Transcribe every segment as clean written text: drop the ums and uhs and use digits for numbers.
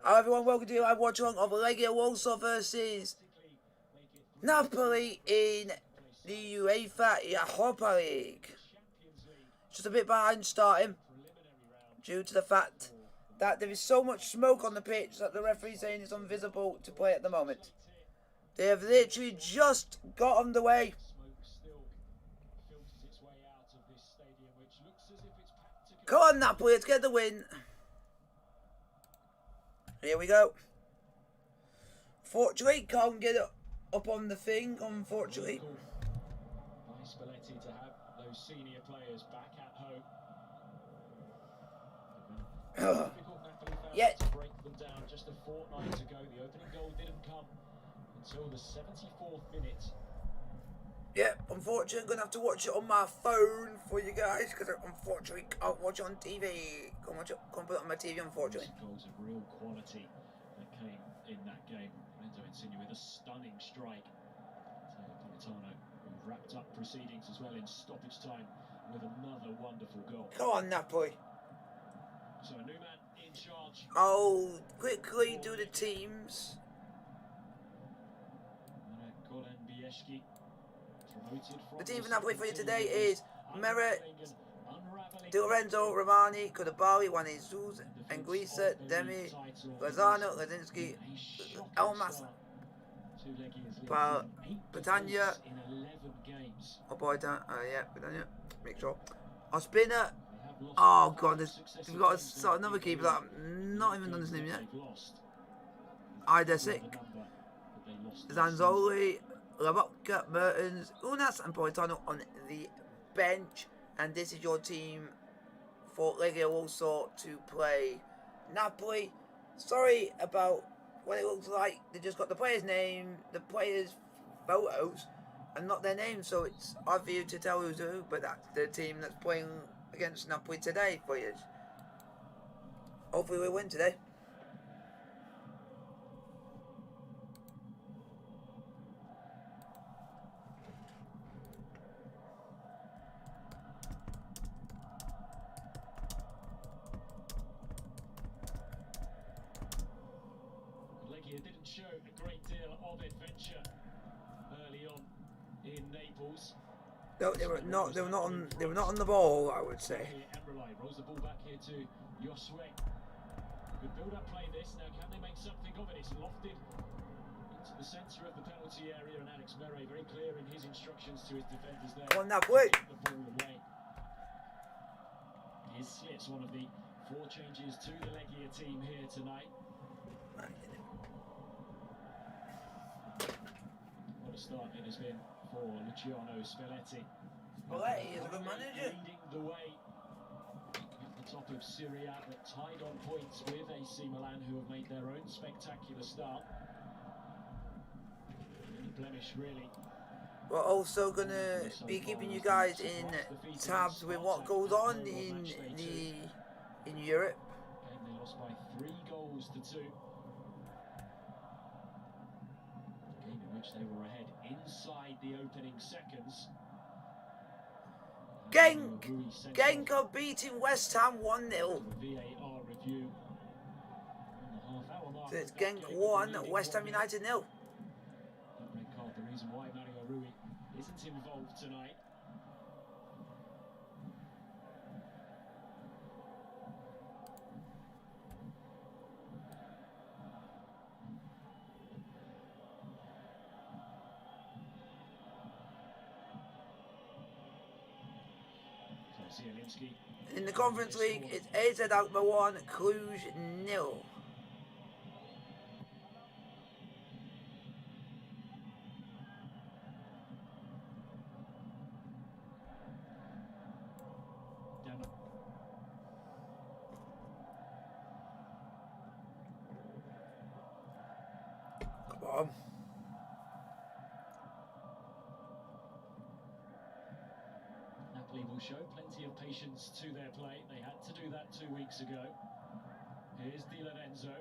Hello everyone, welcome to live watch along of Legia Warsaw versus Napoli in the Uefa Europa League. Just a bit behind starting due to the fact that there is so much smoke on the pitch that the referee is saying it's invisible to play at the moment. They have literally just got underway. Come on Napoli, let's get the win. Here we go. Fortunately, can't get it up on the thing, unfortunately. By Spalletti to have those senior players back at home. Yeah. To break them down just a fortnight ago. The opening goal didn't come until the 74th minute. Yeah, unfortunately, I'm going to have to watch it on my phone for you guys because I unfortunately can't watch it on TV. Can't put it on my TV, unfortunately. Goals of real quality that came in that game. Lorenzo Insigne with a stunning strike. Politano, who wrapped up proceedings as well in stoppage time with another wonderful goal. Come on, Napoli. So a new man in charge. Oh, quickly do the teams. The team for Napoli for you today is Meret, Di Lorenzo, Romani, Koulibaly, Juan Jesus, Anguissa, Demi, Lozano, Lazinski, Elmas, Patania, Patania, make sure. Ospina. Oh god, we've got to start another keeper that I'm not even done his name yet. Idesic, Zanzoli, Labotka, Mertens, Unas and Politano on the bench. And this is your team for Legia Warsaw to play Napoli. Sorry about what it looks like. They just got the player's name, the player's photos, and not their names. So it's hard for you to tell who's who, but that's the team that's playing against Napoli today for you. Hopefully we win today. Legia didn't show a great deal of adventure early on in Naples. No, they were not on the ball, I would say. Rolls the ball back here to Josue. Good build-up play this. Now can they make something of it? It's lofted into the centre of the penalty area, and Alex Meret very clear in his instructions to his defenders there. Come on, Napoli. The ball away. Here's Slits, one of the 4 changes to the Legia team here tonight. What a start it has been for Luciano Spalletti. Spalletti is a good manager. Leading the way at the top of Serie A, but tied on points with AC Milan, who have made their own spectacular start. Any blemish, really. We're also going to be keeping you guys in tabs with what goes on in Europe. And they lost by 3 goals to 2. Game in which they were ahead inside the opening seconds. Genk are beating West Ham 1-0. VAR review. So it's Genk 1, West Ham United 0. That red card, the reason why Mario Rui isn't involved tonight. In the Conference League, it's AZ Alkmaar 1, Cluj 0. Come on. Napoli will show plenty of patience to their play. They had to do that 2 weeks ago. Here's Di Lorenzo.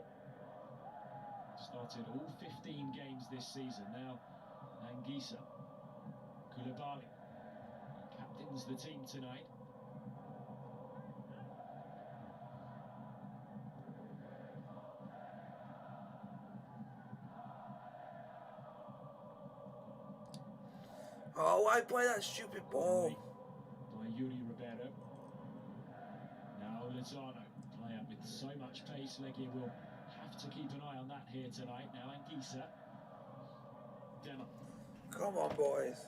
Started all 15 games this season. Now Anguissa. Koulibaly captains the team tonight. Oh, why play that stupid ball? By Yuri Ribeiro. Now Lozano, player with so much pace. Legia will have to keep an eye on that here tonight. Now Anguissa. Dema. Come on, boys.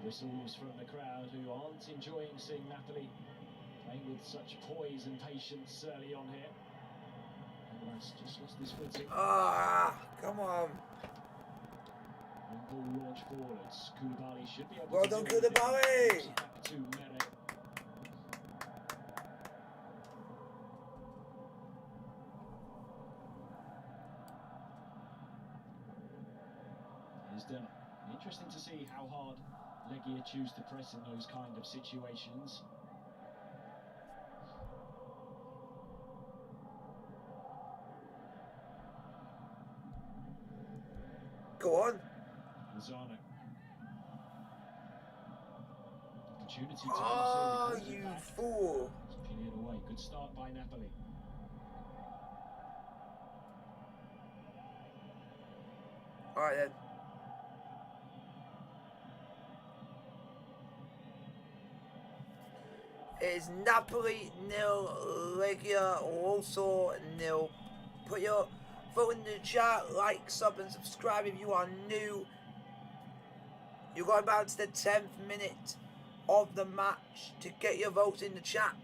Whistles from the crowd who aren't enjoying seeing Napoli playing with such poise and patience early on here. And just lost his footing. Ah, come on. And ball launch forwards. Koulibaly should be able Well to done, deal with it. Koulibaly. Back to Mere. Here's Dema. Interesting to see how hard Legia choose to press in those kind of situations. Go on. Lozano. Opportunity to Oh, consider you back. fool. It's cleared away. Good start by Napoli. Alright then. It's Napoli nil, Legia also nil. Put your vote in the chat, like, sub and subscribe if you are new. You're going back to the 10th minute of the match to get your votes in the chat.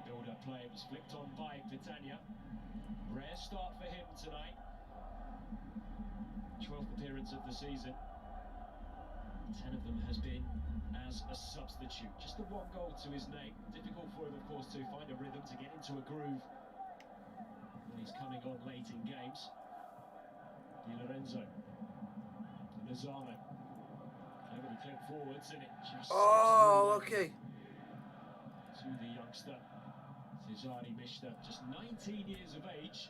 The build-up play was flicked on by Pitania. Rare start for him tonight. 12th appearance of the season. 10 of them has been as a substitute. Just the one goal to his name. Difficult for him, of course, to find a rhythm, to get into a groove when he's coming on late in games. Di Lorenzo. Lozano. Cleverly clipped forwards, and it just Oh, okay. to the youngster. Cesare Mishta, just 19 years of age.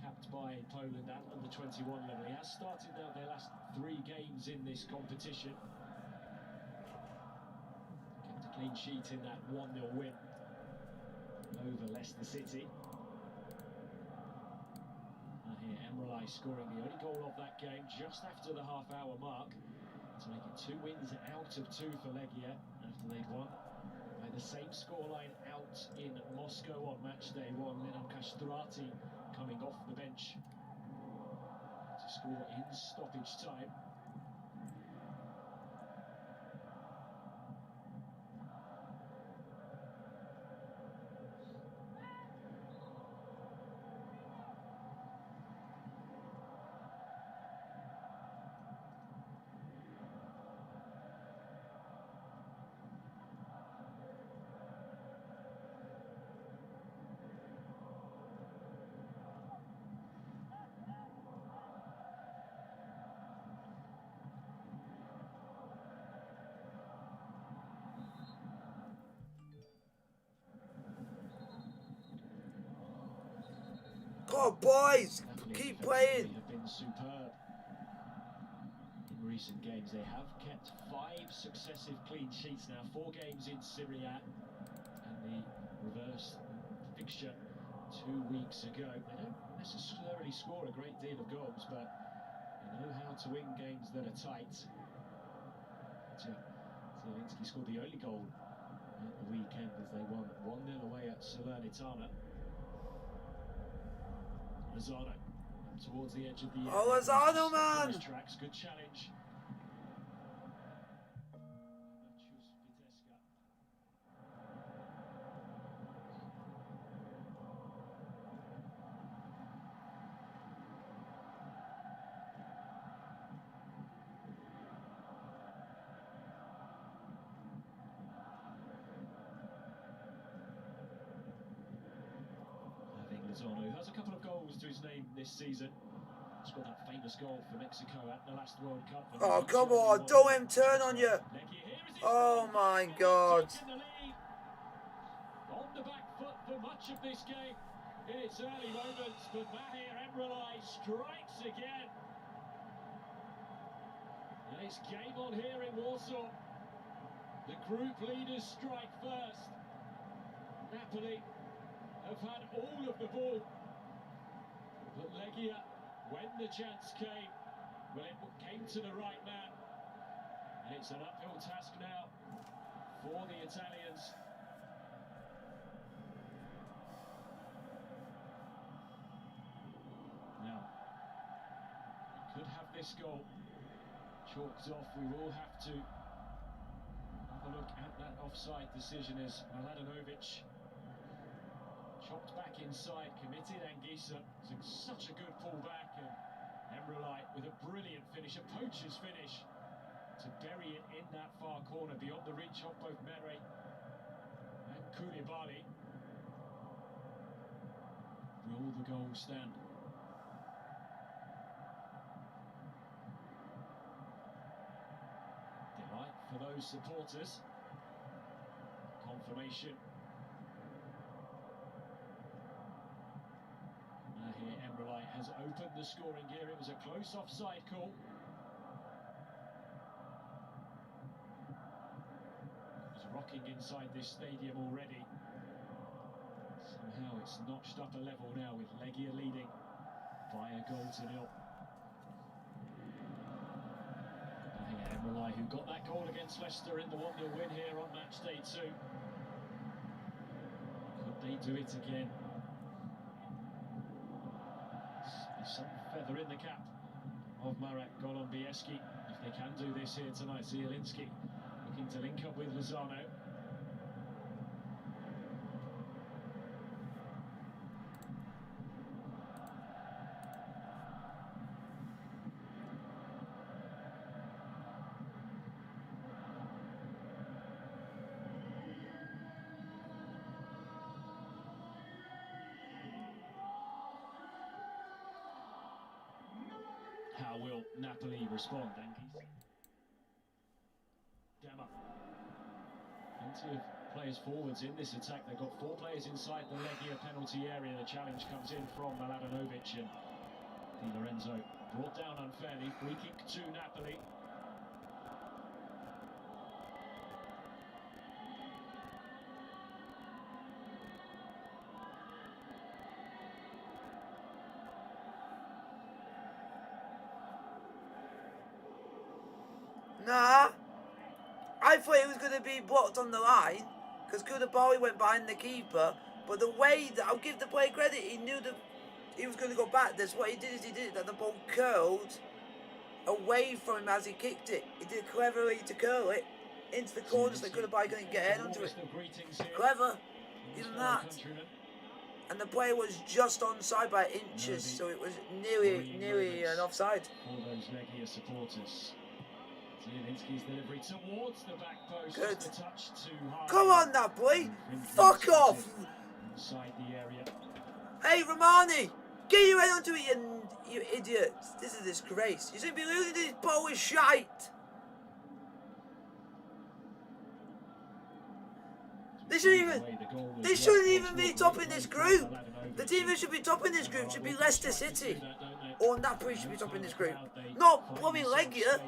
Capped by Poland at under 21 level. He has started now their last 3 games in this competition. Kept a clean sheet in that 1-0 win over Leicester City. And here Emrelai scoring the only goal of that game just after the half-hour mark to make it 2 wins out of 2 for Legia after they'd won by the same scoreline out in Moscow on match day 1. Lenan Castrati coming off the bench to score in stoppage time. Go on, boys. Napoli Keep playing. have been superb in recent games. They have kept 5 successive clean sheets now. 4 games in Serie A, and the reverse fixture 2 weeks ago. They don't necessarily score a great deal of goals, but they know how to win games that are tight. Zielinski scored the only goal at the weekend as they won 1-0 away at Salernitana. Lozano towards the edge of the area. Oh, Lozano, man! Tracks, good challenge. Lozano, who has a couple of goals to his name this season. Scored that famous goal for Mexico at the last World Cup. Oh, come on. Don't let him turn on you. Oh, my God. On the back foot for much of this game in its early moments, but Mahir Emrelai strikes again. it's game on here in Warsaw. The group leaders strike first. Napoli have had all of the ball. But Legia, when the chance came, well, it came to the right man. And it's an uphill task now for the Italians. Now, we could have this goal chalked off. We will have to have a look at that offside decision as Mladenovic chopped back inside, committed Anguissa. It's such a good pull back, and Emrelite with a brilliant finish, a poacher's finish, to bury it in that far corner beyond the reach of both Mere and Koulibaly. Will the goal stand? Delight for those supporters. Confirmation. Here Emrelite has opened the scoring gear. It was a close offside call. It was rocking inside this stadium already. Somehow it's notched up a level now with Legia leading by a goal to nil. Emrelite, who got that goal against Leicester in the 1-0 win here on match day 2. Could they do it again? Some feather in the cap of Marek Golombieski if they can do this here tonight. Zielinski looking to link up with Lozano. How will Napoli respond? Dama. Plenty of players forwards in this attack. They've got 4 players inside the Legia penalty area. The challenge comes in from Mladenovic, and Di Lorenzo brought down unfairly. Free kick to Napoli. Nah, I thought it was going to be blocked on the line because Koulibaly went behind the keeper. But the way that I'll give the player credit, he knew that he was going to go back. That's what he did. Is he did it that the ball curled away from him as he kicked it. He did cleverly to curl it into the corner so Koulibaly couldn't get head onto it. Clever, even that. And the player was just onside by inches, so it was nearly an offside. All those Legia supporters. Zielinski's delivery towards the back post. Good. The touch too high. Come on, Napoli! Fuck off! Inside the area. Hey, Romani! Get your head onto it, you idiots! This is a disgrace. You should be losing this Polish shite! They shouldn't even be topping this group. The team who should be topping this group should be Leicester City. Or Napoli should be topping this group. Not blooming Legia.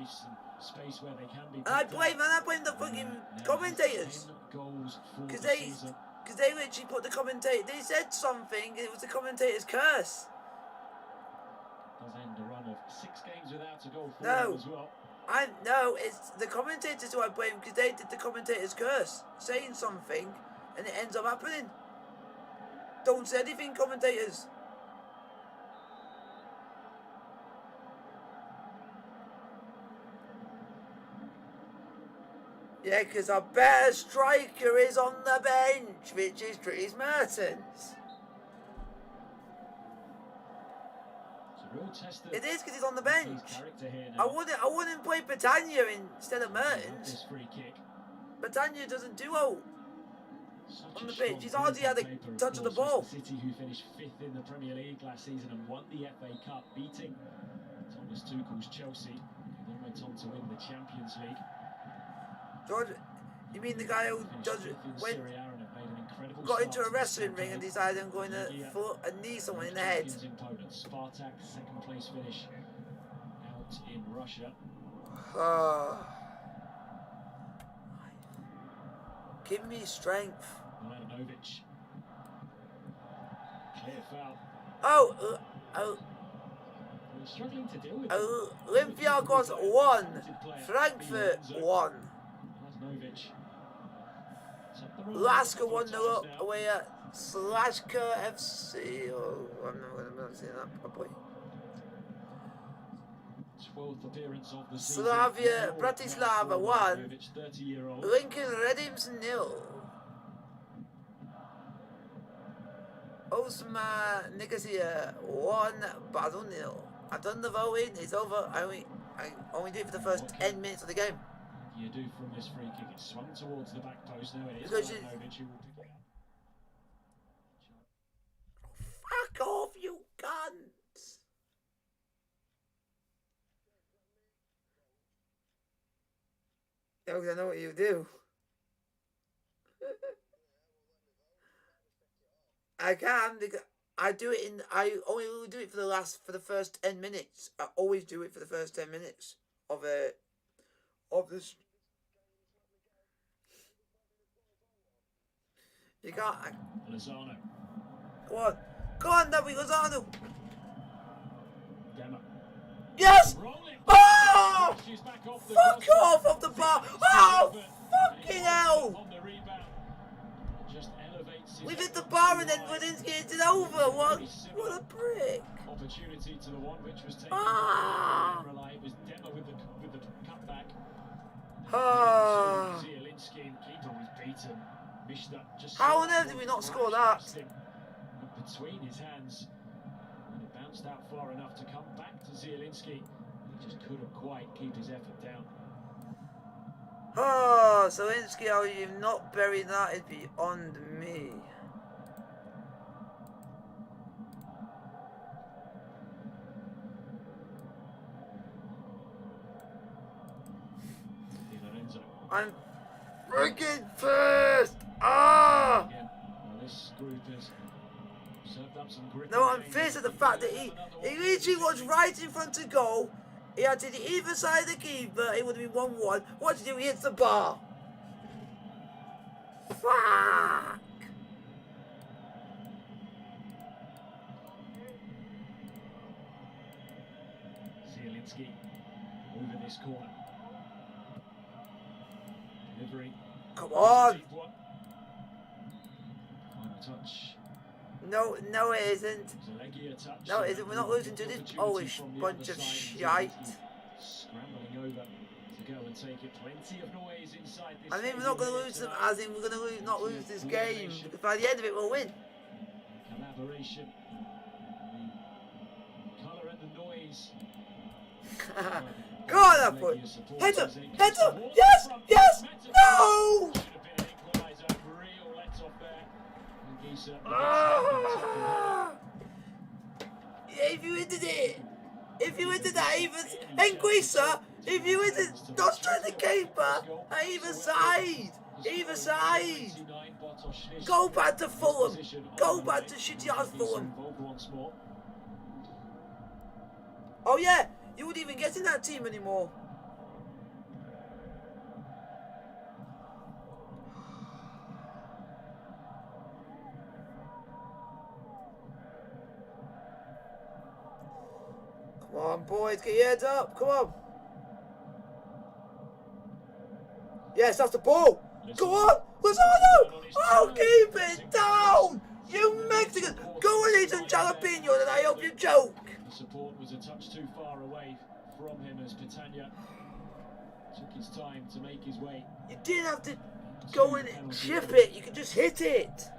And I blame the fucking commentators. Because they literally put the commentator. They said something. It was the commentator's curse. Does end a run of 6 games without a goal for No. as well. No, it's the commentators who I blame because they did the commentator's curse, saying something, and it ends up happening. Don't say anything, commentators. Yeah, because our better striker is on the bench, which is Dries Mertens. It is because he's on the bench. I wouldn't play Petagna instead of Mertens. Petagna doesn't do all on the pitch. He's hardly had a touch of the ball. City, who finished 5th in the Premier League last season and won the FA Cup, beating Thomas Tuchel's Chelsea, who then went on to win the Champions League. George, you mean the guy who got into a wrestling ring and decided I'm going to knee someone in the head? Spartak, 2nd place finish out in Russia. Give me strength. Milanovic. Clear foul. He's struggling to deal with it. Olympiacos 1, Frankfurt 1. Milanovic. Laska 1-0 up away at Slashka FC. Oh, I'm not going to pronounce that properly. 12th appearance of the season. Slavia Bratislava 1, 30-year-old. Lincoln Redims 0. Osma Nicosia 1, Basel 0. I've done the voting, it's over. I only did it for the first 10 minutes of the game. You do from this free kick. It's swung towards the back post now. It is Milanovic who will pick it up. Fuck off, you cunts! I know what you do. I can because I do it in. I only do it for the first 10 minutes. I always do it for the first 10 minutes of this. You can't. Lozano. Go on, Nabi Lozano. Gemma. Yes. Oh! Fuck off the bar. Oh, fucking hell! We've hit the bar and then Wadinsky hits it over. What a prick! Opportunity to the one which was taken. It was Demma with the cutback. Zielinski, keeper was beaten. Mishta just. How on earth did we not score that? Between his hands, and it bounced out far enough to come back to Zielinski. He just couldn't quite keep his effort down. Oh, Zielinski, how you've not buried that is beyond me. I'm freaking pissed! Ah! This group has served up some grip. No, I'm pissed at the fact that he literally was right in front of goal. He had to the either side of the keeper. It would have been 1-1. What did he do? He hits the bar. Fuck! Zielinski over this corner. Delivery. Come on! Final touch. No, it isn't. Legia touch. No, it isn't. We're not losing to this Polish bunch of shite. Scrambling over to go and take it. Plenty of noise inside this. I mean, we're not going to lose them, as in we're going to not lose this game. Because by the end of it, we'll win. Collaboration. The colour and the noise. Go on, that boy. Header! Yes! Yes! No! If you ended it, that Enguisa, if you ended, don't strike the keeper at either side. Go back to Fulham. Go back to shitty ass Fulham. Oh yeah, you wouldn't even get in that team anymore. Come on, boys, get your heads up. Come on. Yes, that's the ball. Go on, Lozano. Oh, keep it down. You Mexicans. Go and eat some jalapeno and I hope you joke. The support was a touch too far away from him as Pitania took his time to make his way. You didn't have to go and chip it. You could just hit it.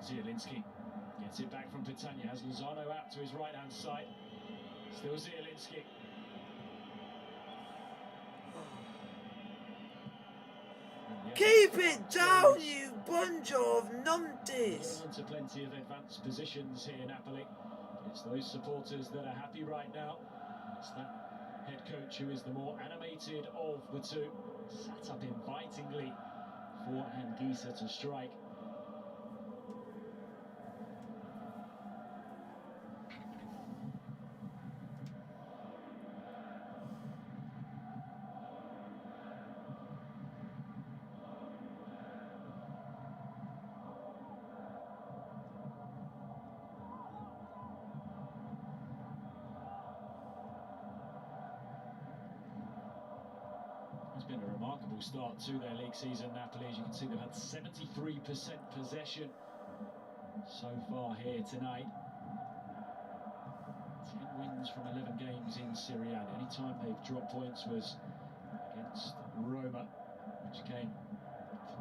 Zielinski gets it back from Pitania, has Lozano out to his right hand side. Still Zielinski. Keep it down, you bunch of numpties! Into plenty of advanced positions here, Napoli. It's those supporters that are happy right now. It's that head coach who is the more animated of the two. Sat up invitingly for Anguissa to strike. It's been a remarkable start to their league season, Napoli. As you can see, they've had 73% possession so far here tonight. 10 wins from 11 games in Serie A. The only time they've dropped points was against Roma, which came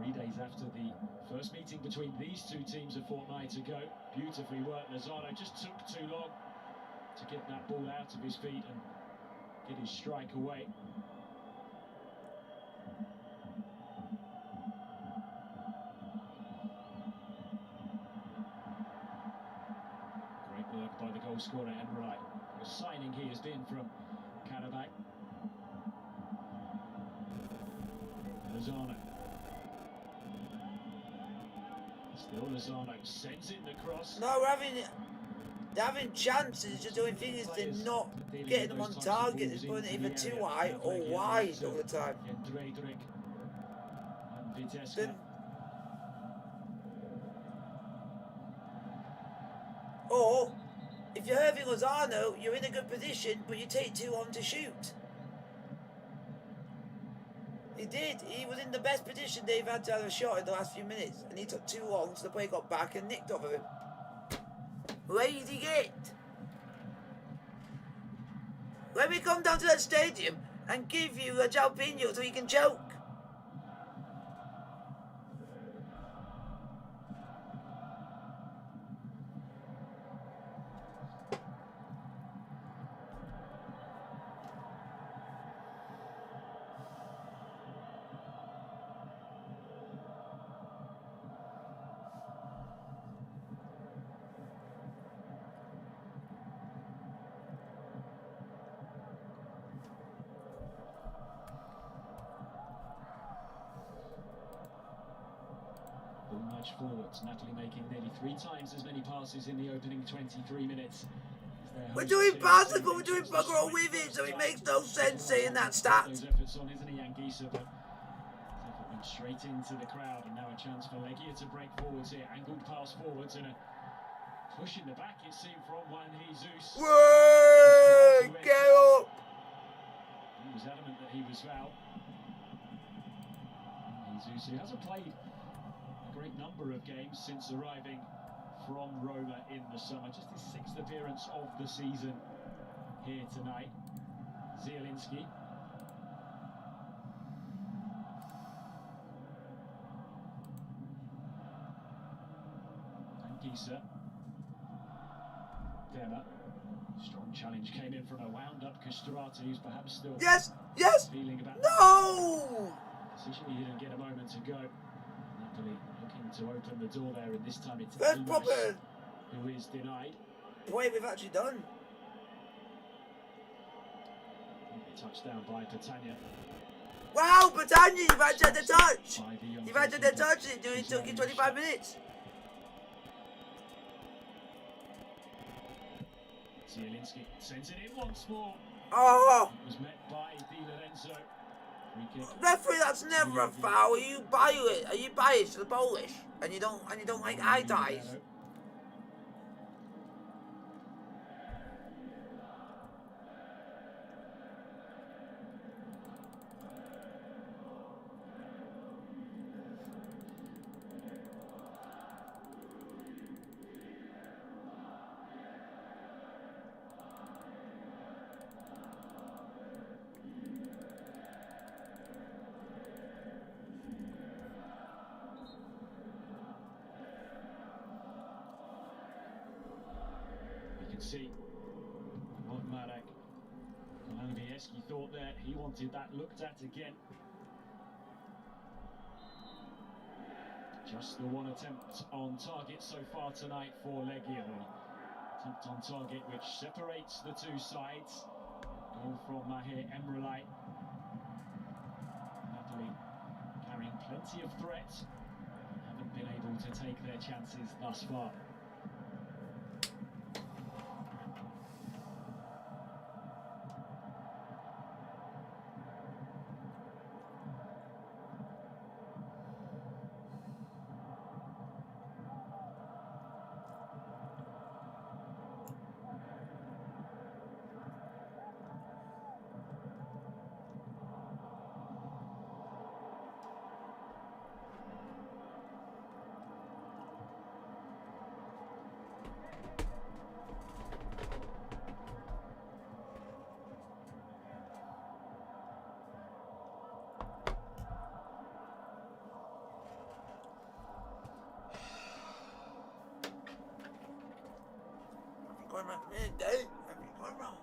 3 days after the first meeting between these two teams a fortnight ago. Beautifully worked. Lozano just took too long to get that ball out of his feet and get his strike away. Great work by the goal scorer Emre. The signing he has been from Karabakh. Lozano. Still Lozano sends in the cross. No, they're having chances, just the only thing is they're not getting them on target. They're putting it either too high or wide all the time. Or, if you're Hervé Lozano, you're in a good position, but you take too long to shoot. He did. He was in the best position they've had to have a shot in the last few minutes, and he took too long, so the play got back and nicked off of him. Lazy git. Let me come down to that stadium and give you a jalapeno so you can choke. Much forwards, Napoli making nearly 3 times as many passes in the opening 23 minutes. We're doing passes, but we're doing bugger all with it, so it makes no sense saying that stat. Those efforts on, isn't he, Anguissa? But his effort went straight into the crowd, and now a chance for Legia to break forwards here. Angled pass forwards and a push in the back, it seemed, from Juan Jesus. Whoa, get up! He was adamant that he was foul. Jesus, who hasn't played a great number of games since arriving from Roma in the summer. Just his 6th appearance of the season here tonight. Zielinski. Anguissa. Dema. Strong challenge came in from a wound-up Castrati, who's perhaps still feeling about decision. He didn't get a moment to go. Napoli looking to open the door there, and this time it's Uefa who is denied. Wait, we've actually done. Touchdown by Pitania. Wow, Pitania, you've actually had the touch. You've actually had the touch. It took you 25 minutes. Zielinski sends it in once more. Oh! It was met by Di Lorenzo. Referee, that's never a foul. Are you biased? Are you biased to the Polish? And you don't like eye ties? could see what Marek Kolangieski thought there. He wanted that looked at again. Just the one attempt on target so far tonight for Legia. Attempt on target which separates the two sides. Goal from Mahir Emrelai. Napoli carrying plenty of threat. Haven't been able to take their chances thus far. Going wrong midday. Going wrong.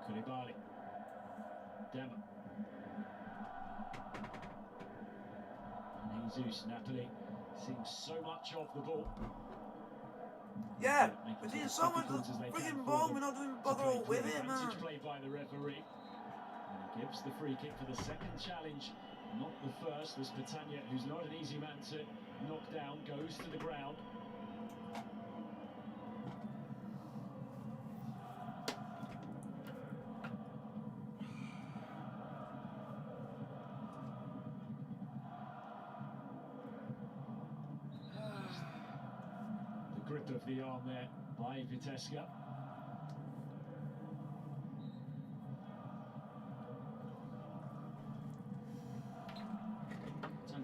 Koulibaly. Dema. And Jesus, Napoli seeing so much of the ball. Yeah, we're seeing so much of the friggin' ball, we're not doing bother all with it, man. Play by the referee. And he gives the free kick for the second challenge, not the first, as Patania, who's not an easy man to knock down, goes to the ground. The grip of the arm there by Viteska.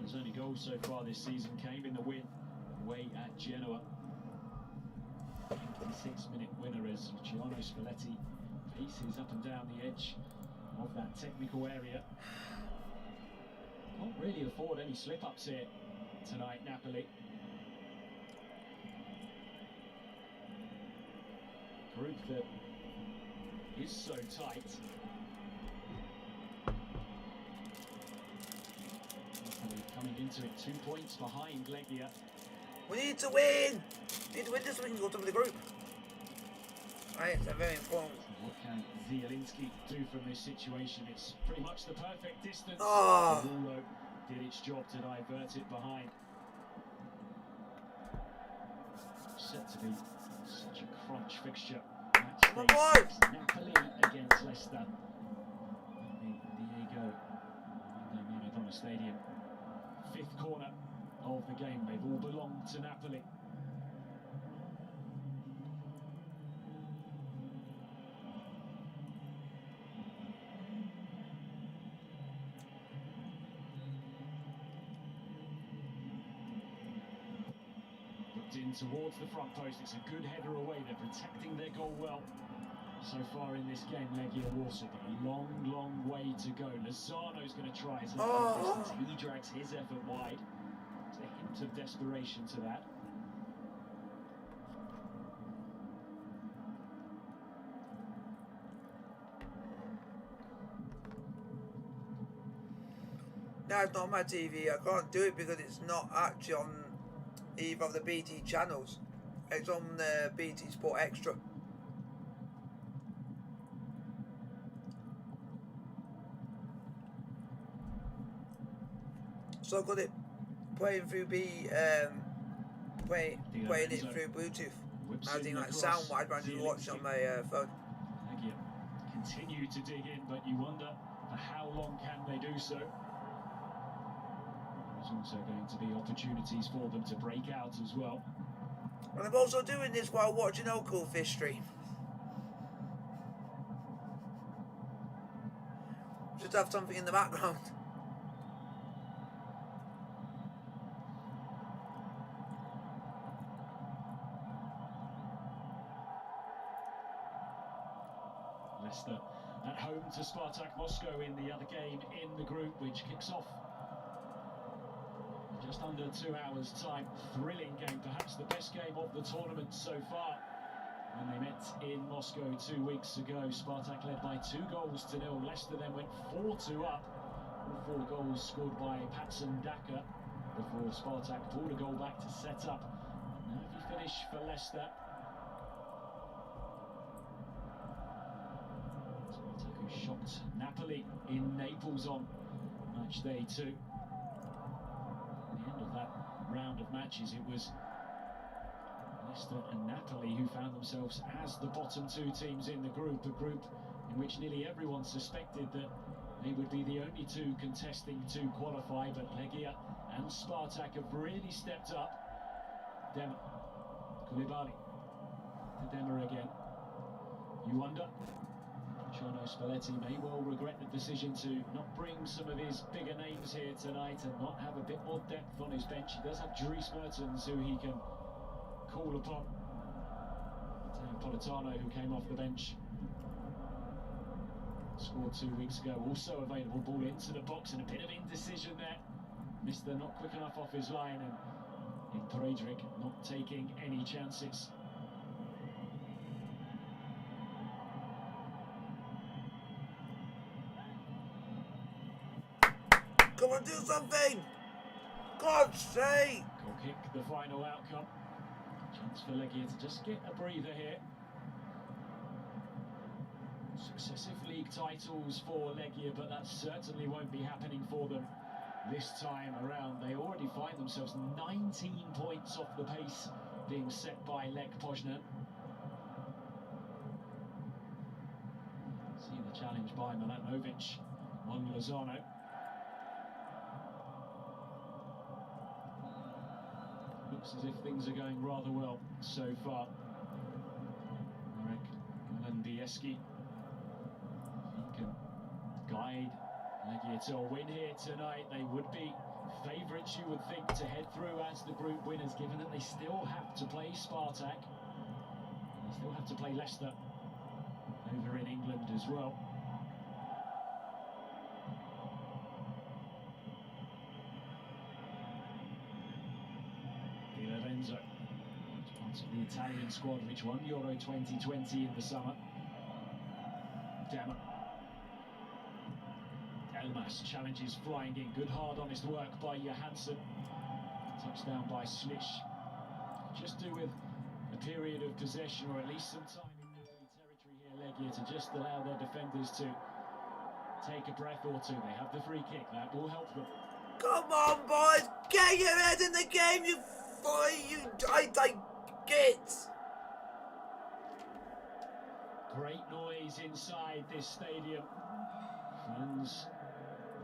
His only goal so far this season came in the win away at Genoa. 6-minute winner as Luciano Spalletti paces up and down the edge of that technical area. Can't really afford any slip-ups here tonight, Napoli. Group that is so tight. Coming into it 2 points behind Legia. We need to win! We need to win this so we can go top of the group. Right, it's very important. What can Zielinski do from this situation? It's pretty much the perfect distance. Oh. The ball did its job to divert it behind. Set to be such a crunch fixture. Come on! Napoli against Leicester. Diego Maradona Stadium. Fifth corner of the game. They've all belonged to Napoli. Looked in towards the front post. It's a good header away. They're protecting their goal well. So far in this game, Legia Warsaw, but a long, long way to go. Lozano's going to try to distance. He drags his effort wide. There's a hint of desperation to that. No, it's not on my TV. I can't do it because it's not actually on either of the BT channels. It's on the BT Sport Extra. So I've got it playing through playing it through Bluetooth. Adding like sound wide but I just watch on my phone. Legia continue to dig in, but you wonder for how long can they do so? There's also going to be opportunities for them to break out as well. And I'm also doing this while watching Cool Fish stream. Just have something in the background. Leicester at at home to Spartak Moscow in the other game in the group, which kicks off in just under 2 hours' time. Thrilling game, perhaps the best game of the tournament so far. When they met in Moscow 2 weeks ago, Spartak led by 2-0. Leicester then went 4-2 up. All 4 goals scored by Patson Daka before Spartak pulled a goal back to set up. Now if you finish for Leicester. Spartak who shocked Napoli in Naples on match day 2. At the end of that round of matches, it was Leicester and Napoli who found themselves as the bottom 2 teams in the group, a group in which nearly everyone suspected that they would be the only 2 contesting to qualify, but Legia and Spartak have really stepped up. Demir, Koulibaly, to Demir again. You wonder, Luciano Spalletti may well regret the decision to not bring some of his bigger names here tonight and not have a bit more depth on his bench. He does have Dries Mertens, who he can call upon. Matteo Politano, who came off the bench, scored 2 weeks ago, also available. Ball into the box and a bit of indecision there. Mister not quick enough off his line, and in Prejdric not taking any chances. Come on, do something! God's sake! Goal kick, the final outcome. Chance for Legia to just get a breather here. Successive league titles for Legia, but that certainly won't be happening for them this time around. They already find themselves 19 points off the pace being set by Lech Poznan. See the challenge by Milanovic on Lozano. Looks as if things are going rather well so far. Marek Gołębieski, he can guide Legia to a win here tonight. They would be favourites, you would think, to head through as the group winners, given that they still have to play Spartak. They still have to play Leicester over in England as well. Di Lorenzo, part of the Italian squad which won Euro 2020 in the summer. Demir. Elmas challenges flying in. Good hard honest work by Johansson. Touchdown by Slish. Just do with a period of possession, or at least some time in Napoli territory here, Legia, to just allow their defenders to take a breath or two. They have the free kick, that will help them. Come on, boys! Get your head in the game, you gits! Great noise inside this stadium. Fans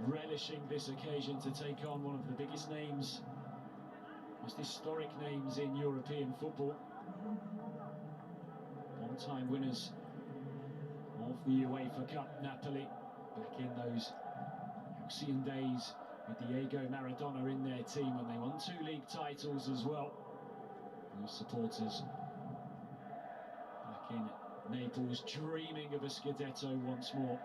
relishing this occasion to take on one of the biggest names, most historic names in European football. One-time winners of the Uefa Cup, Napoli, back in those halcyon days with Diego Maradona in their team, and they won 2 league titles as well. Those supporters back in Naples dreaming of a Scudetto once more.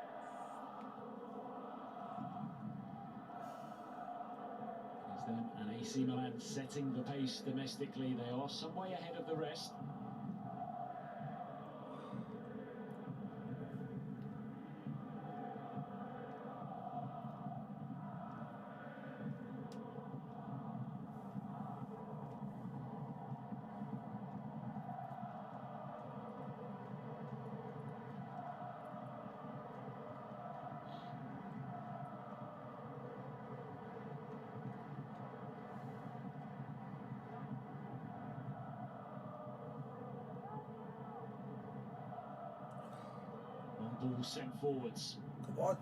There's them and AC Milan setting the pace domestically. They are some way ahead of the rest. Ball sent forwards. Come on.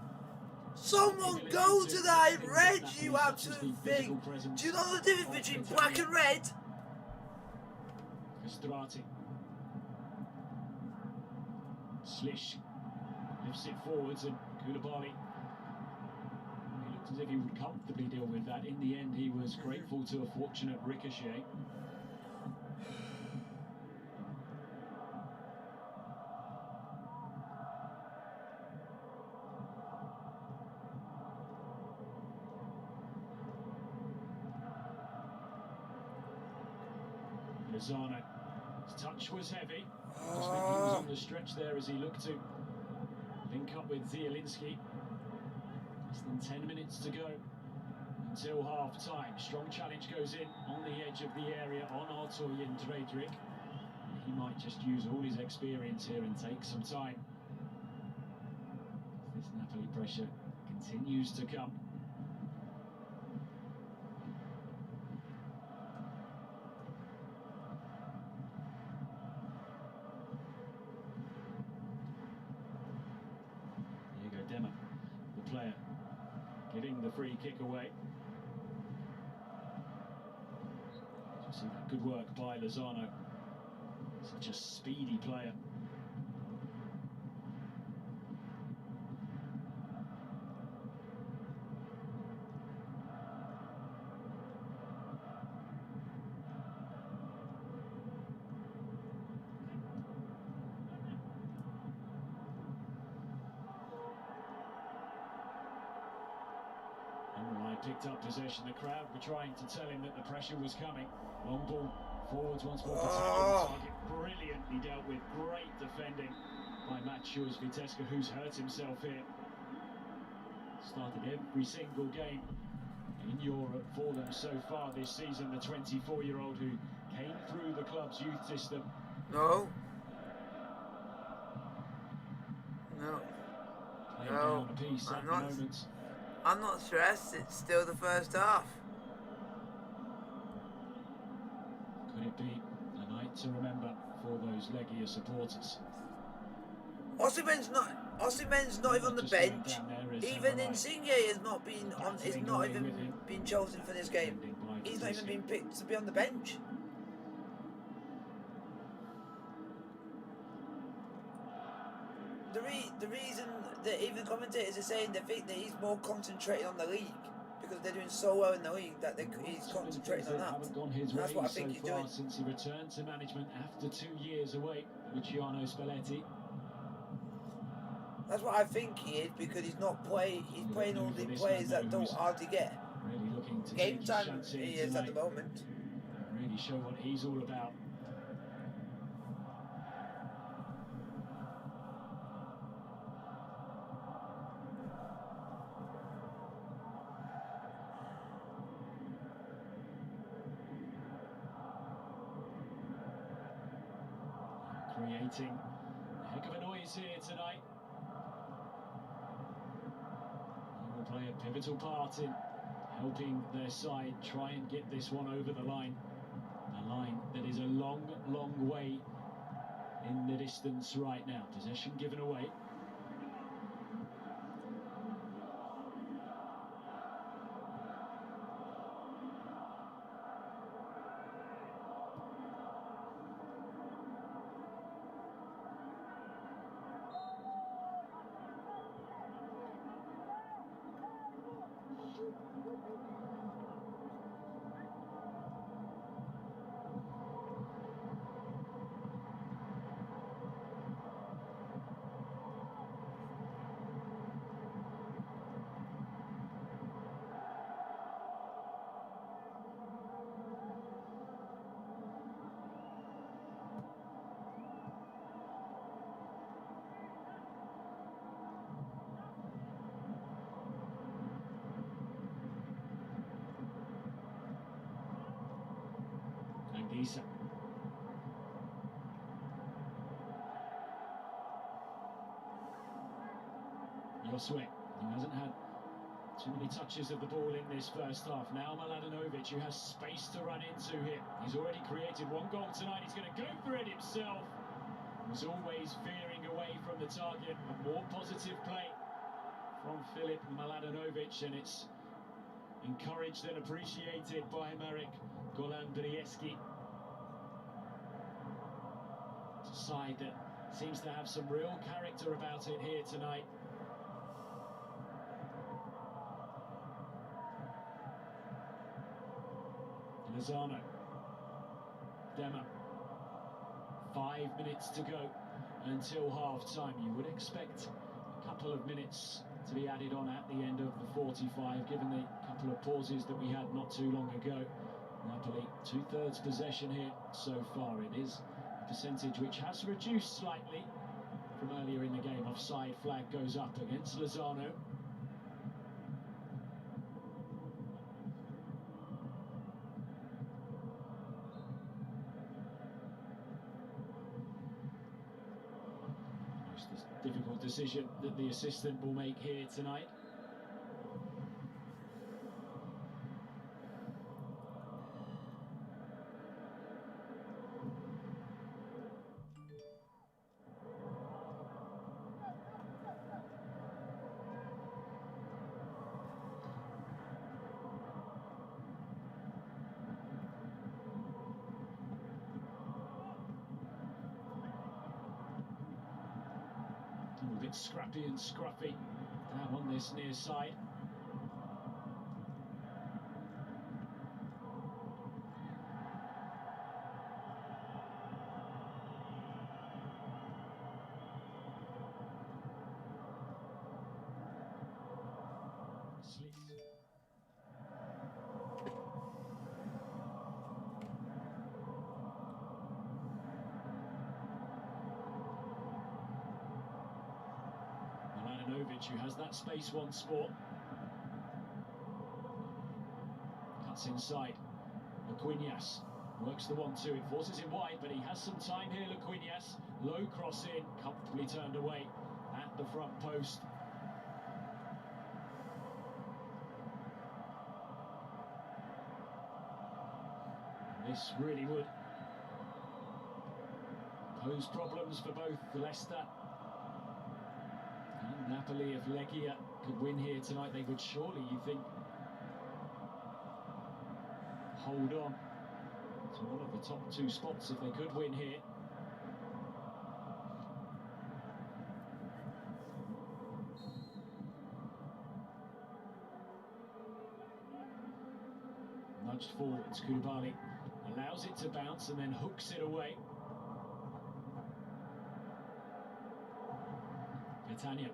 Someone go to that in red, you absolute thing! Do you know the difference between black and red? Castrati. Slish lifts it forwards, and Koulibaly, he looked as if he would comfortably deal with that. In the end, he was grateful to a fortunate ricochet. Lozano. His touch was heavy. Just meant he was on the stretch there as he looked to link up with Zielinski. Less than 10 minutes to go until half-time. Strong challenge goes in on the edge of the area on Artoyen Dredrik. He might just use all his experience here and take some time. This Napoli pressure continues to come. Dema, the player, giving the free kick away. You see that good work by Lozano. Such a speedy player. Picked up possession. The crowd were trying to tell him that the pressure was coming. Long ball forwards once more. Target brilliantly dealt with. Great defending by Maciusz Witeska, who's hurt himself here. Started every single game in Europe for them so far this season. The 24-year-old who came through the club's youth system. No. Down a piece at the moment. I'm not stressed, it's still the first half. Could it be a night to remember for those Legia supporters? Osimhen's not even on the bench. Even Insigne has not been on. Is not even been chosen for this game. He's not even been picked to be on the bench. The reason that even commentators are saying they think that he's more concentrated on the league because they're doing so well in the league that he's concentrating on that. That's what I think he's doing. Since he returned to management after 2 years away, Luciano Spalletti. That's what I think he is because he's not playing. He's playing all the players that don't hardly get really looking to game time. He is at the moment. Really show what he's all about. Creating a heck of a noise here tonight. He will play a pivotal part in helping their side try and get this one over the line. A line that is a long, long way in the distance right now. Possession given away. Isa. Josue, who hasn't had too many touches of the ball in this first half. Now Mladenovic, who has space to run into here. He's already created one goal tonight. He's going to go for it himself. He's always veering away from the target. A more positive play from Filip Mladenovic, and it's encouraged and appreciated by Marek Golandrieski. It's a side that seems to have some real character about it here tonight. Lozano, Dema, 5 minutes to go until half-time. You would expect a couple of minutes to be added on at the end of the 45, given the couple of pauses that we had not too long ago. Napoli, 2/3 possession here so far. It is a percentage which has reduced slightly from earlier in the game. Offside flag goes up against Lozano. Most difficult decision that the assistant will make here tonight. A little bit scrappy and scruffy down on this near side. Who has that space once more. Cuts inside. Luquinhas works the 1-2. It forces him wide, but he has some time here. Luquinhas, low cross in, comfortably turned away at the front post. This really would pose problems for both Leicester and Napoli. If Legia could win here tonight, they would surely, you think, hold on to one of the top two spots if they could win here. Nudged forwards, Koulibaly allows it to bounce and then hooks it away. Catania.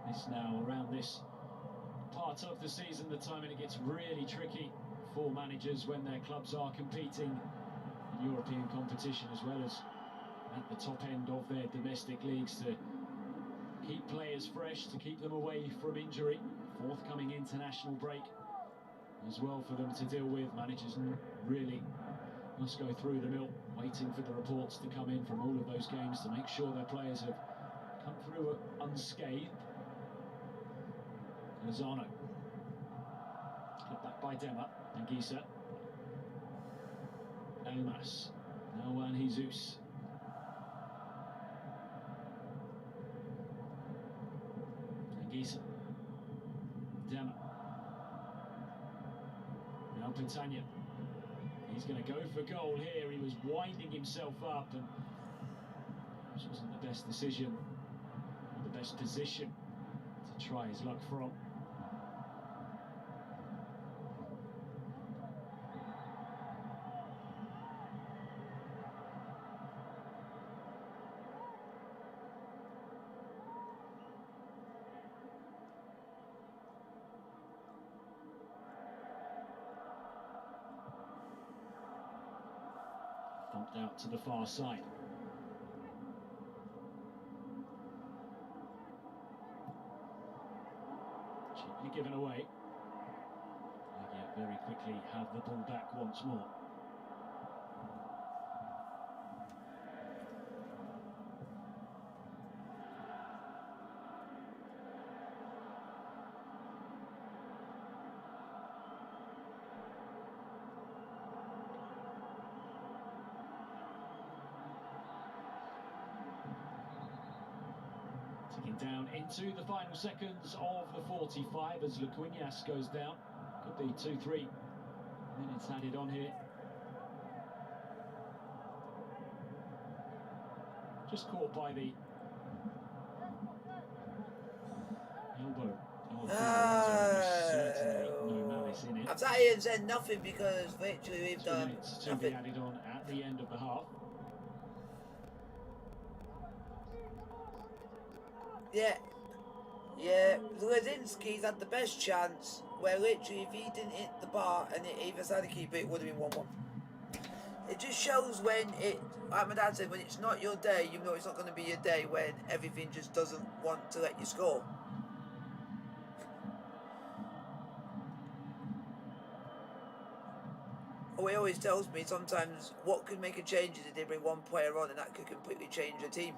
This now around this part of the season, the time when it gets really tricky for managers when their clubs are competing in European competition as well as at the top end of their domestic leagues, to keep players fresh, to keep them away from injury. Forthcoming international break as well for them to deal with. Managers really must go through the mill, waiting for the reports to come in from all of those games to make sure their players have come through unscathed. Lozano. Clipped back by Dema. Anguissa. Elmas. Now Juan Jesus. Anguissa. Dema. Now Catania. He's going to go for goal here. He was winding himself up, and this wasn't the best decision, or the best position to try his luck from. Thumped out to the far side. Cheaply given away. Legia very quickly have the ball back once more. Ticking down into the final seconds of the 45 as Luquinhas goes down. Could be 2-3 minutes added on here. Just caught by the elbow. Oh, certainly no malice in it. I've sat here and said nothing because literally we've 2 done minutes to be nothing. added on at the end of the half. Yeah, Lazinski's had the best chance where literally if he didn't hit the bar and it either side of the keeper, it would have been 1-1. It just shows when it, like my dad said, when it's not your day, you know it's not going to be your day when everything just doesn't want to let you score. Oh, he always tells me sometimes what could make a change is if they bring one player on and that could completely change a team.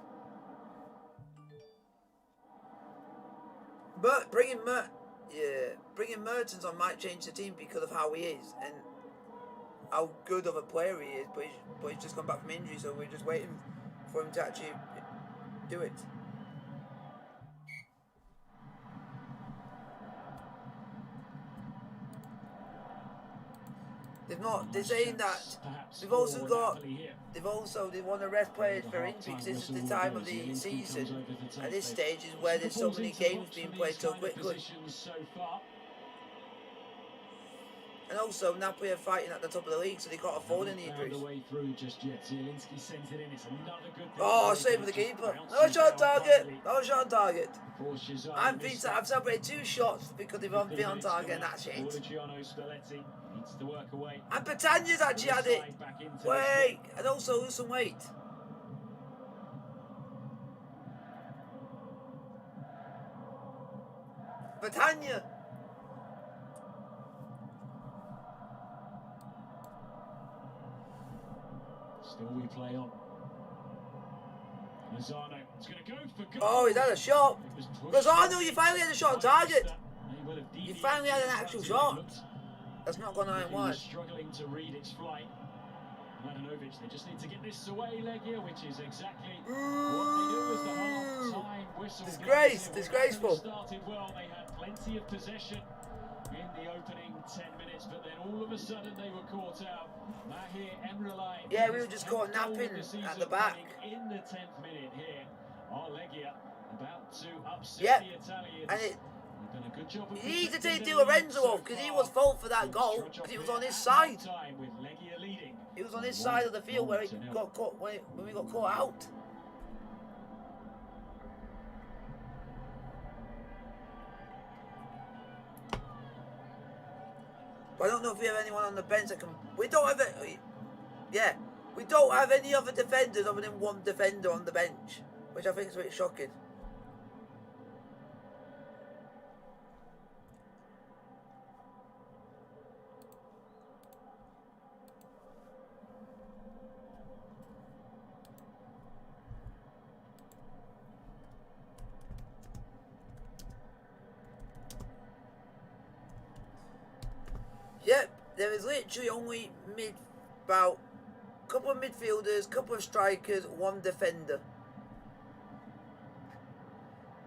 But bringing Mertens on might change the team because of how he is and how good of a player he is. But he's just come back from injury, so we're just waiting for him to actually do it. They're saying that they want to rest players for injury because this is the time of the season. At this stage is where there's so many games being played so quickly. And also, Napoli are fighting at the top of the league, so they can't afford any injuries. Oh, save for the keeper. No shot on target. No shot on target. I've celebrated 2 shots because they've been on target, and that's it. And Batanya's actually had it. Wait, and also lose some weight. Batanya. Still we play on. Lozano is going to go for goal. Oh, he's had a shot. Lozano, you finally had a shot on target. You finally had an actual shot. That's not gone out wide. Struggling to read its flight. Mladenovic, they just need to get this away, Legia, which is exactly what they do as the half-time whistle. Disgraceful. Started well, they had plenty of possession in the opening 10 minutes, but then all of a sudden they were caught out. Mahir Emrelai. Yeah, we were just caught napping at the back. In the 10th minute here, our Legia about to upset the Italians. And it. Done a good job of He needs to take Di Lorenzo off because he was fault for that goal because he was on his side. He was on his side of the field where he got caught when we got caught out. But I don't know if we have anyone on the bench that can. We don't have it. Yeah, we don't have any other defenders other than one defender on the bench, which I think is a bit shocking. Yep, there is literally only about a couple of midfielders, couple of strikers, one defender.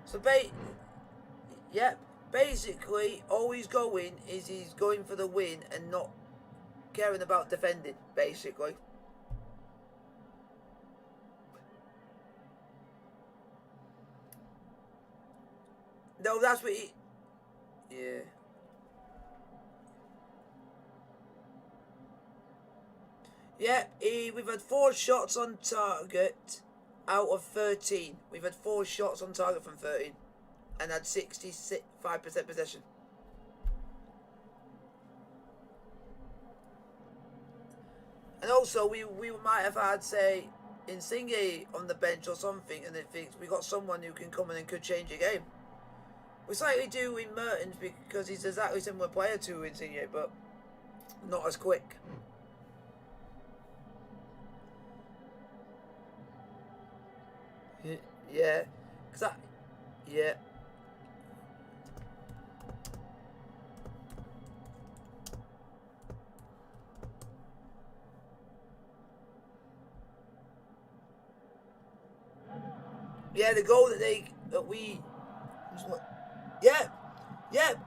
So basically all he's going is he's going for the win and not caring about defending, basically. No, that's what he. Yeah. Yeah, we've had 4 shots on target out of 13. We've had 4 shots on target from 13 and had 65% possession. And also, we might have had, say, Insigne on the bench or something, and it thinks we got someone who can come in and could change the game. We slightly do in Mertens because he's exactly similar player to Insigne, but not as quick. Yeah, yeah. Yeah, the goal that we. Yeah,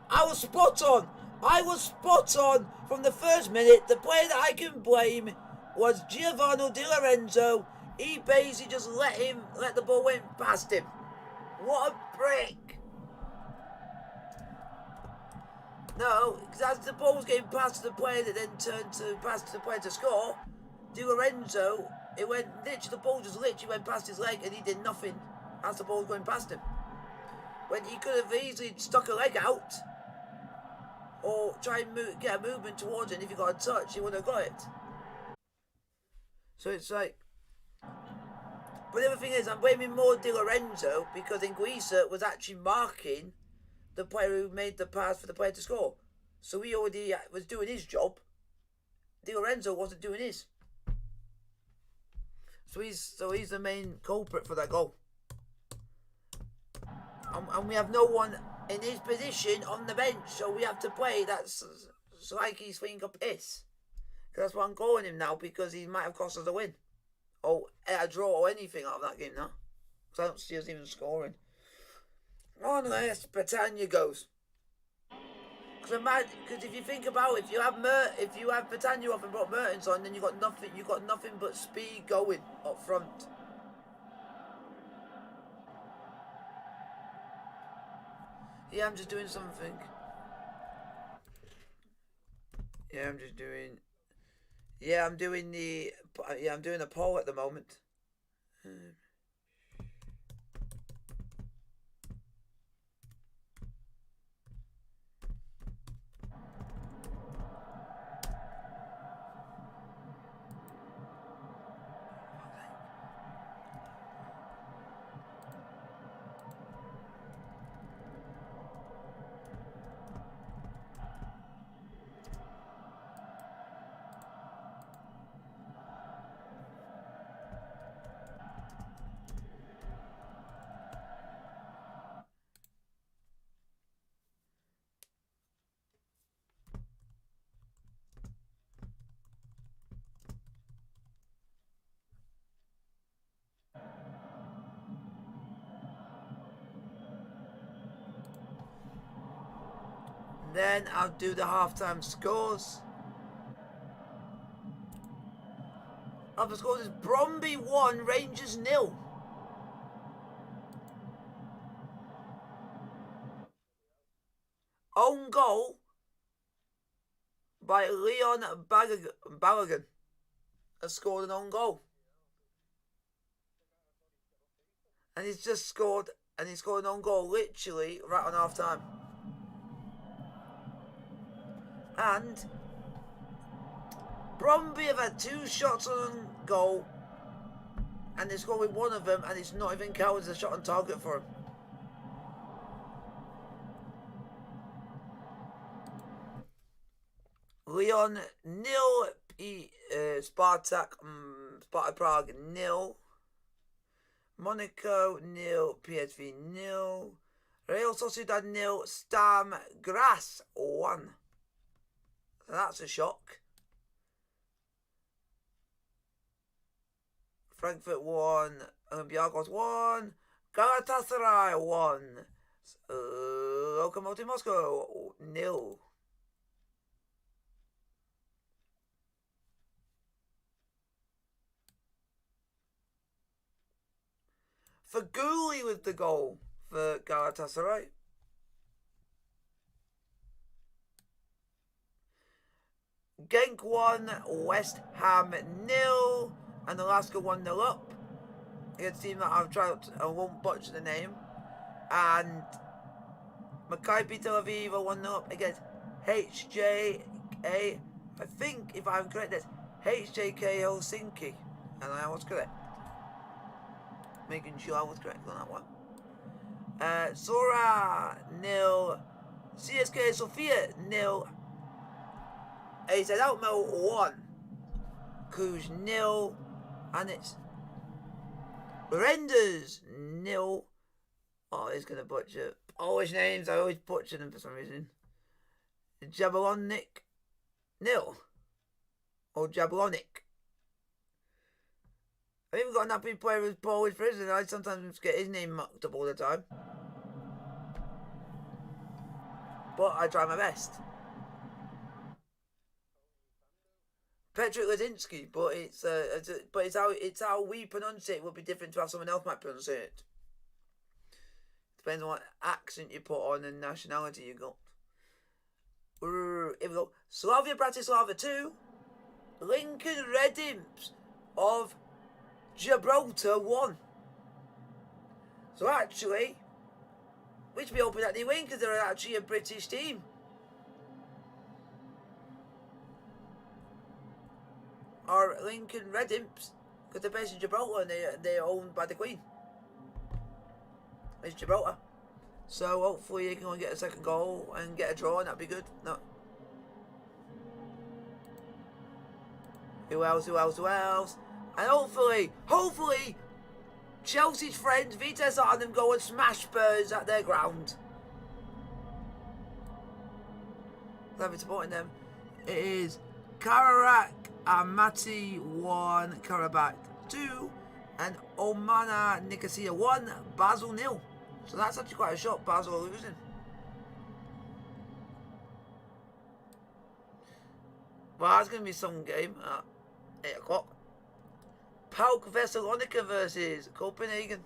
I was spot on. I was spot on from the first minute. The player that I can blame was Giovanni Di Lorenzo. He basically just let the ball went past him. What a prick. No, because as the ball's getting passed to the player that then turned to pass to the player to score, Di Lorenzo, it went literally, the ball just literally went past his leg and he did nothing as the ball was going past him. When he could have easily stuck a leg out or try and get a movement towards it, and if he got a touch, he would have got it. So it's like, but the other thing is, I'm blaming more Di Lorenzo because Inguisa was actually marking the player who made the pass for the player to score. So he already was doing his job. Di Lorenzo wasn't doing his. So he's the main culprit for that goal. And we have no one in his position on the bench, so we have to play. That's like he's throwing a piss. That's why I'm calling him now, because he might have cost us a win. Or a draw or anything out of that game now. Because I don't see us even scoring. Unless Britannia goes. Because if you think about it, if you have Britannia off and brought Mertens on, then you got nothing but speed going up front. Yeah, I'm just doing something. Yeah, I'm doing a poll at the moment. Then I'll do the halftime scores. Halftime scores is Bromby 1, Rangers 0. Own goal by Leon Balogun has scored an own goal. And he's just scored, and he scored an own goal literally right on half time. And Bromby have had 2 shots on goal, and they scored with one of them, and it's not even counted as a shot on target for him. Lyon 0, Spartak Prague 0, Monaco 0, PSV 0, Real Sociedad 0, Stam Graz 1. So that's a shock. Frankfurt 1, Olympiacos 1, Galatasaray 1, Lokomotiv Moscow 0. Faguli with the goal for Galatasaray. Genk 1, West Ham 0, and Alaska 1-0 up against a team that I won't butcher the name. And Maccabi Tel Aviv 1-0 up against HJK. I think, if I'm correct, that's HJK Helsinki. And I was correct. Making sure I was correct on that one. Zora 0, CSK Sofia 0, AZ Alkmaar 1, Cluj 0, and it's Renders 0. Oh, he's gonna butcher Polish names. I always butcher them for some reason. Jablonnik 0, or Jablonnik. I think we've got a Napoli player who's Polish prison. I sometimes get his name mucked up all the time. But I try my best. Petr Ladinsky, but it's how we pronounce it will be different to how someone else might pronounce it. Depends on what accent you put on and nationality you got. Here we go. Slavia Bratislava 2. Lincoln Red Imps of Gibraltar 1. So actually, we should be hoping that they win because they're actually a British team. Or Lincoln Red Imps, because they're based in Gibraltar and they're owned by the Queen. It's Gibraltar. So hopefully you can go and get a second goal and get a draw, and that'd be good. No. Who else? And hopefully, Chelsea's friends, Vitesse Arnhem, go and smash Spurs at their ground. I've been supporting them. It is Karabakh Almaty 1, Karabakh 2, and Omana Nicosia 1, Basel 0. So that's actually quite a shock. Basel are losing. Well, that's going to be some game at 8 o'clock. PAOK Thessalonica versus Copenhagen.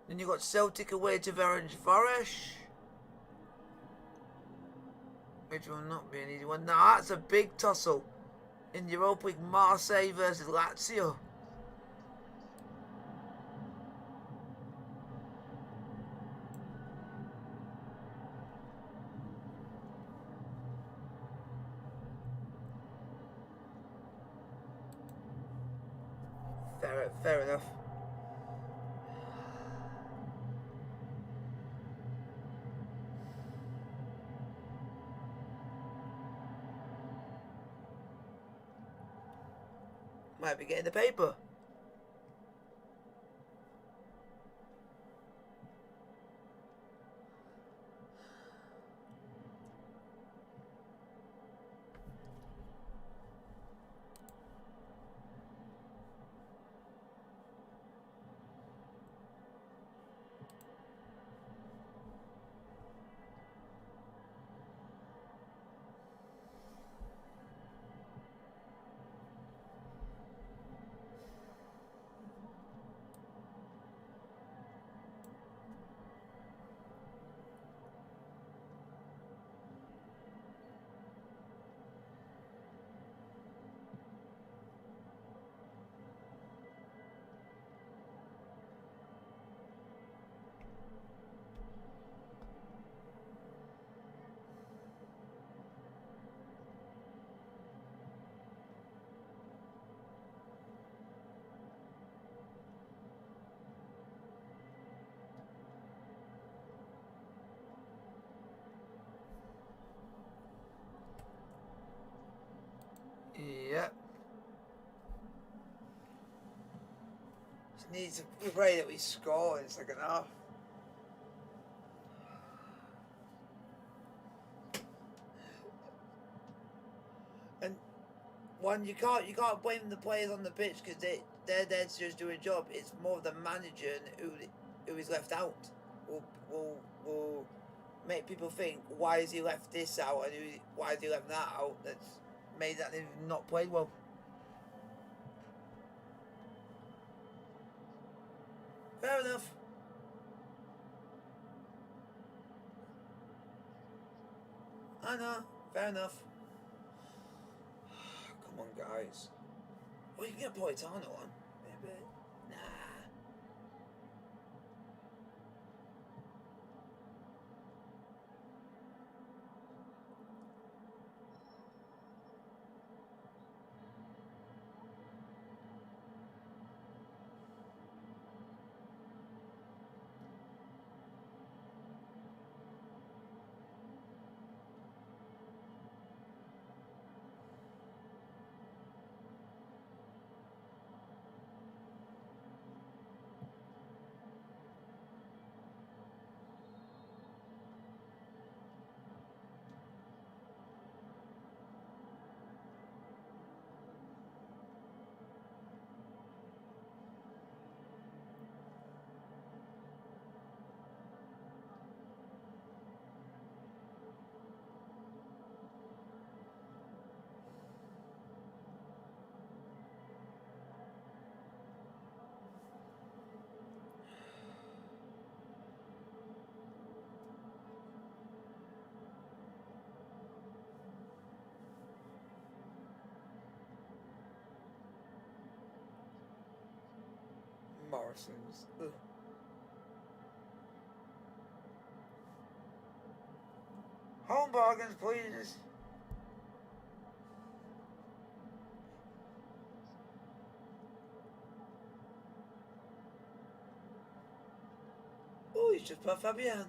Then you got Celtic away to Ferencváros, which will not be an easy one. Now that's a big tussle in Europa League. Marseille versus Lazio. Fair enough. Might be getting the paper. Yep. Just need to pray that we score in the second half. And one, you can't blame the players on the pitch because they're there to just do a job. It's more the manager who is left out will make people think, why has he left this out and why has he left that out? That's made that they've not played well. Fair enough. I know. Fair enough. Come on, guys. Well, you can get Politano on. Maybe. Nah. Morrison's. Ugh. Home bargains, please. Oh, he's just put Fabian.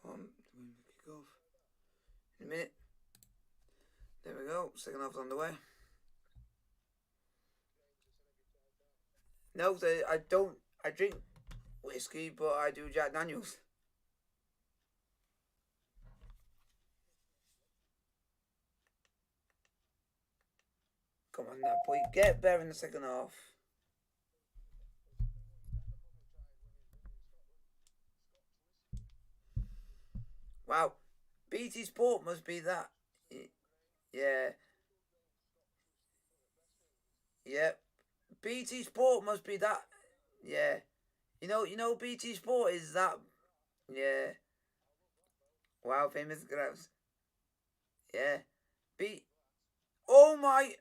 Come on, kick off. In a minute. There we go. Second half's on the way. No, I don't. I drink whiskey, but I do Jack Daniels. Come on, Napoli. Get better in the second half. Wow. BT Sport must be that. Yeah. Yeah. BT Sport must be that. Yeah. You know BT Sport is that. Yeah. Wow, famous gloves. Yeah. B. Oh my.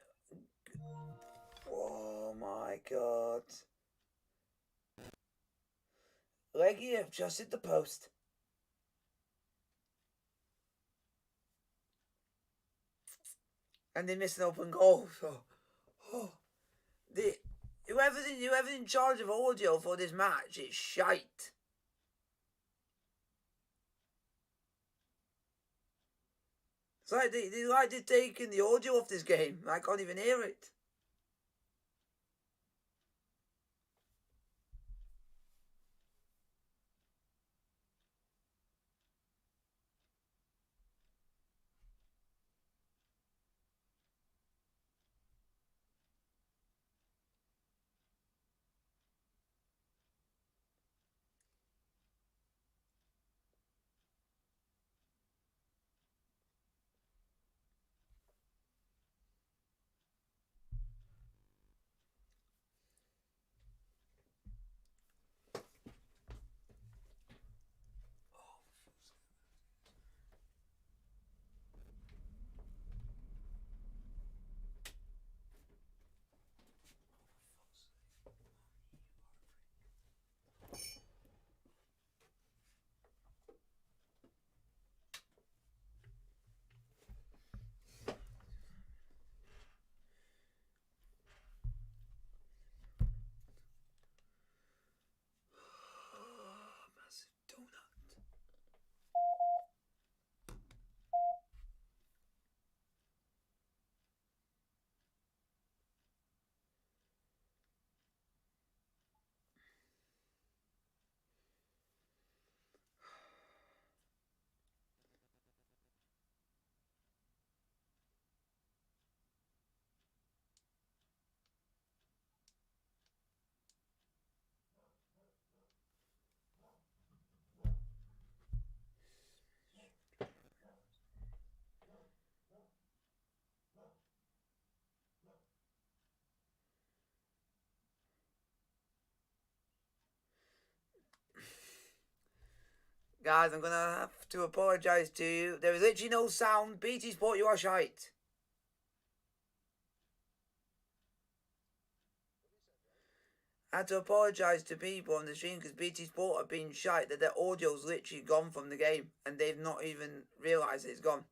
Oh my god. Legia have just hit the post. And they missed an open goal. So, oh, the whoever's in charge of audio for this match is shite. It's like they're taking the audio off this game. I can't even hear it. Guys, I'm gonna have to apologise to you. There is literally no sound. BT Sport, you are shite. I had to apologise to people on the stream because BT Sport have been shite that their audio's literally gone from the game and they've not even realised it's gone.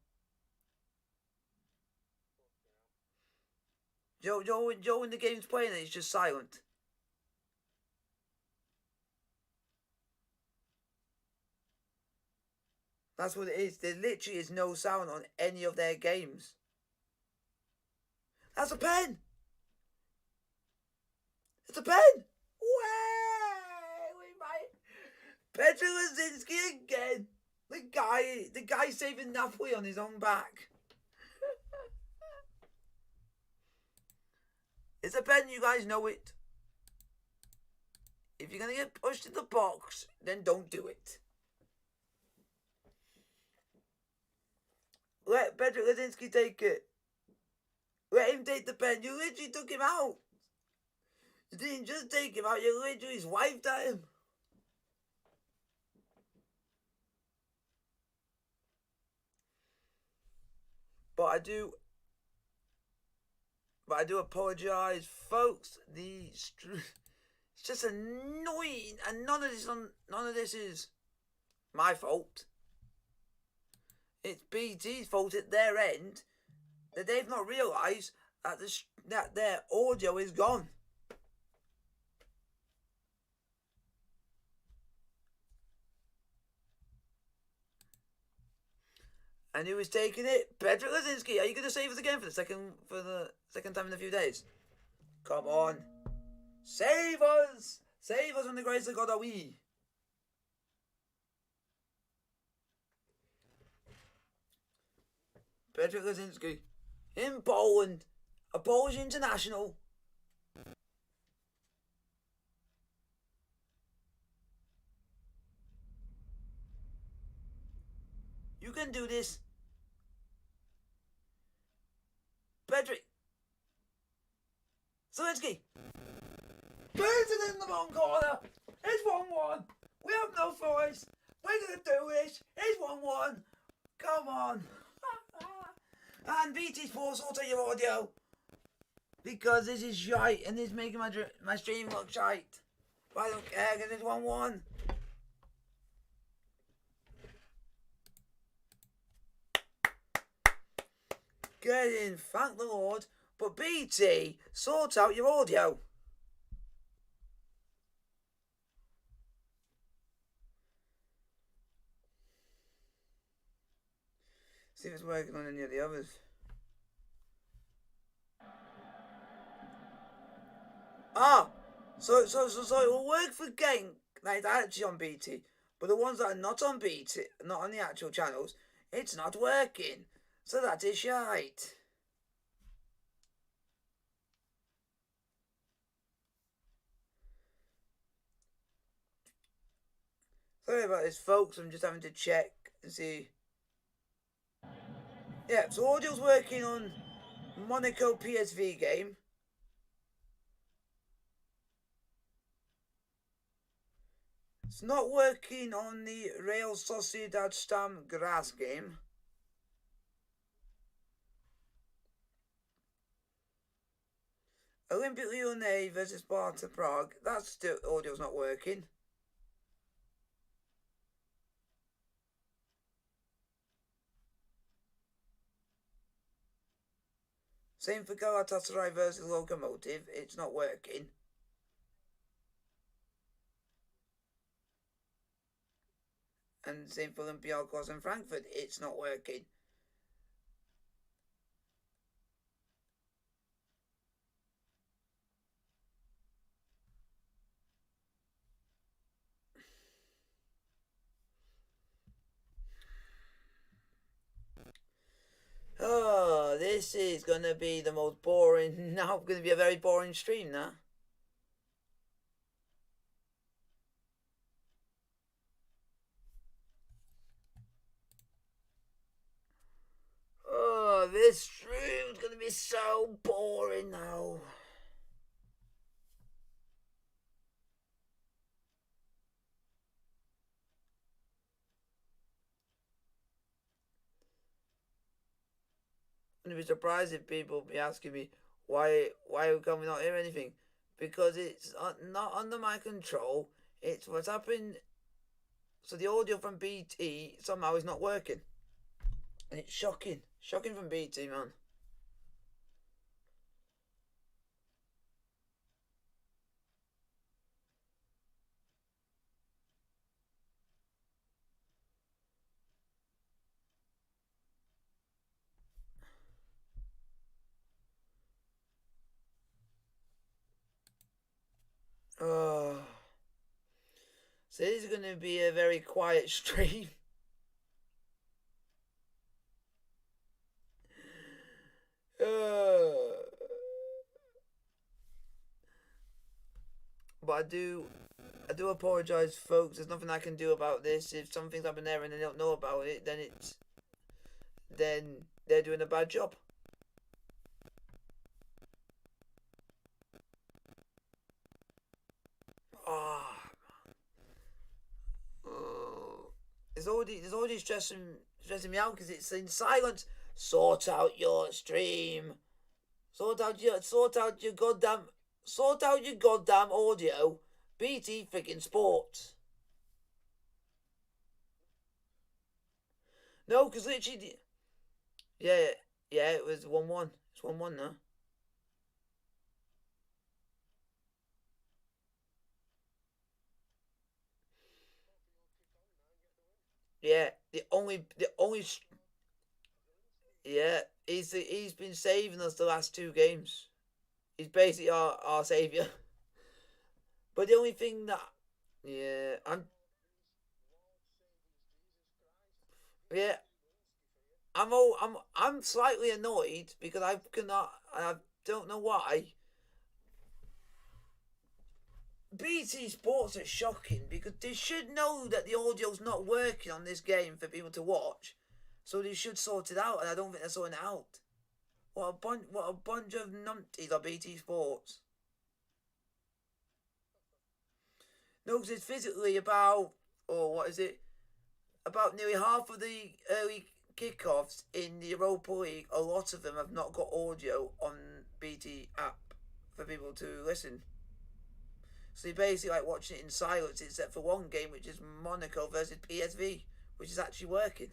Joe, when the game's playing, it's just silent. That's what it is. There literally is no sound on any of their games. That's a pen! It's a pen! We might. Petr Lazinski again. The guy saving Napoli on his own back. It's a pen, you guys know it. If you're gonna get pushed in the box, then don't do it. Let Petr Lazinski take it. Let him take the pen. You literally took him out. You didn't just take him out, you literally swiped at him. But I do apologise, folks. It's just annoying, and none of this is my fault. It's BT's fault at their end that they've not realised that their audio is gone. And who is taking it? Petr Lazinski. Are you going to save us again for the second time in a few days? Come on. Save us! Save us from the grace of God are we. Petr Lazinski. In Poland. A Polish international. You can do this. Patrick. Zelensky. Put it in the wrong corner. It's 1-1. We have no choice. We're going to do this. It's 1-1. Come on. And BT Sports will take your audio. Because this is shite and it's making my stream look shite. But I don't care because it's 1-1. Get in, thank the Lord. But BT, sort out your audio. See if it's working on any of the others. So it will work for Genk, like actually on BT. But the ones that are not on BT, not on the actual channels, it's not working. So that is shite. Sorry about this, folks. I'm just having to check and see. Yeah, so audio's working on Monaco PSV game. It's not working on the Real Sociedad Stam Graz game. Olympic Lyonnais versus Sparta Prague. That's still, audio's not working. Same for Galatasaray versus Lokomotiv. It's not working. And same for Olympiacos and Frankfurt. It's not working. Oh, this is going to be the most boring. Now it's going to be a very boring stream now. Oh, this stream's going to be so boring now. gonna be surprised if people be asking me why can we not hear anything? Because it's not under my control. It's what's happened. So the audio from BT somehow is not working, and it's shocking from BT, man. Oh, so this is gonna be a very quiet stream. But I do apologise, folks. There's nothing I can do about this. If something's happened there and they don't know about it, then they're doing a bad job. Oh, oh. It's already stressing me out because it's in silence. Sort out your stream. Sort out your goddamn audio. BT freaking sports. No, because literally, yeah, yeah, it was 1-1. It's 1-1 now. Yeah, the only, yeah, he's been saving us the last two games. He's basically our savior. But the only thing that, yeah, yeah, I'm slightly annoyed because I don't know why. BT Sports are shocking because they should know that the audio's not working on this game for people to watch, so they should sort it out. And I don't think they're sorting it out. What a bunch of numpties are BT Sports. No, because it's physically about, or what is it? About nearly half of the early kickoffs in the Europa League. A lot of them have not got audio on BT app for people to listen. So you're basically like watching it in silence, except for one game, which is Monaco versus PSV, which is actually working.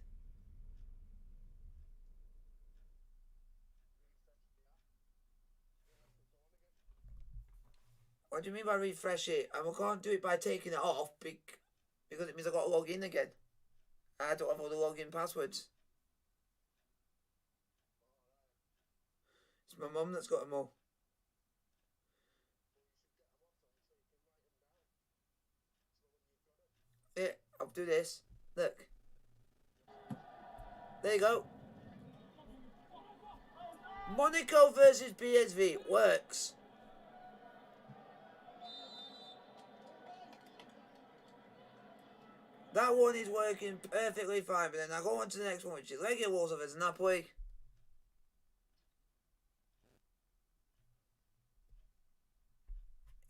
What do you mean by refresh it? I can't do it by taking it off because it means I've got to log in again. I don't have all the login passwords. It's my mum that's got them all. Yeah, I'll do this. Look. There you go. Monaco versus PSV works. That one is working perfectly fine, but then I go on to the next one, which is Legia Warszawa versus Napoli.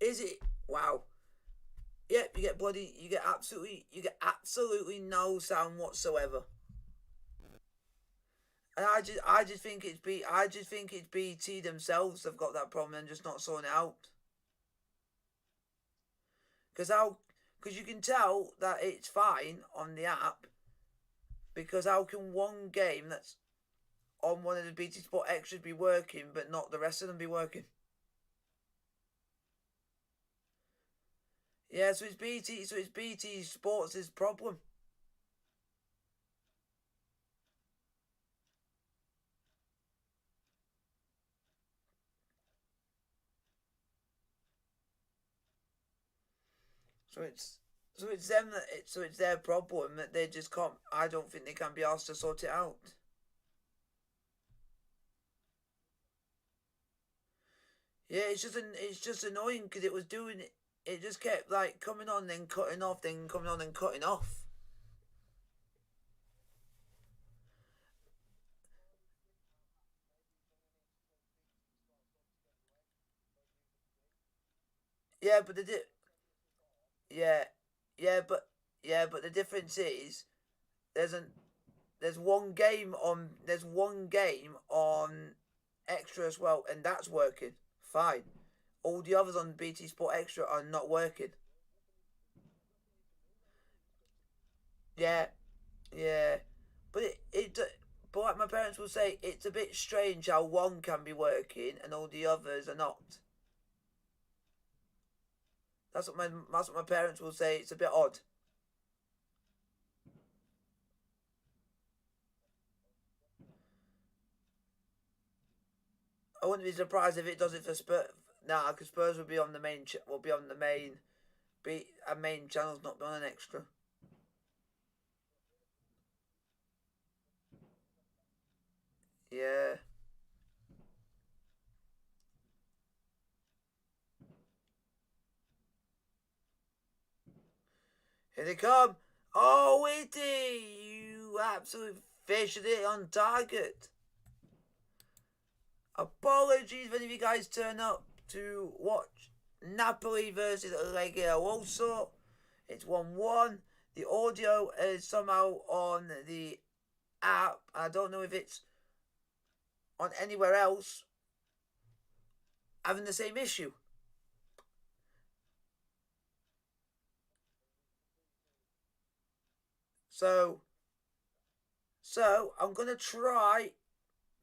Is it? Wow. Yep, you get absolutely no sound whatsoever. And I just think it's BT themselves have got that problem and just not sorting it out. Because you can tell that it's fine on the app. Because how can one game that's on one of the BT Sport extras be working, but not the rest of them be working? Yeah, so it's BT Sports' problem. So it's their problem that they just can't. I don't think they can be asked to sort it out. Yeah, it's just annoying because it was doing it. It just kept like coming on, then cutting off, then coming on, then cutting off. Yeah, but yeah, yeah, but the difference is there's an there's one game on Extra as well, and that's working fine. All the others on BT Sport Extra are not working. Yeah, yeah, but but like my parents will say, it's a bit strange how one can be working and all the others are not. That's what my parents will say. It's a bit odd. I wouldn't be surprised if it does it for Spurs. Nah, because Spurs will be on the main. Will be on the main. Be a main channel's not on an extra. Yeah. Here they come. Oh, Witty! You absolute fish it on target. Apologies for any of you guys turn up to watch Napoli versus Legia. Also, it's 1-1. The audio is somehow on the app. I don't know if it's on anywhere else having the same issue. So, I'm gonna try.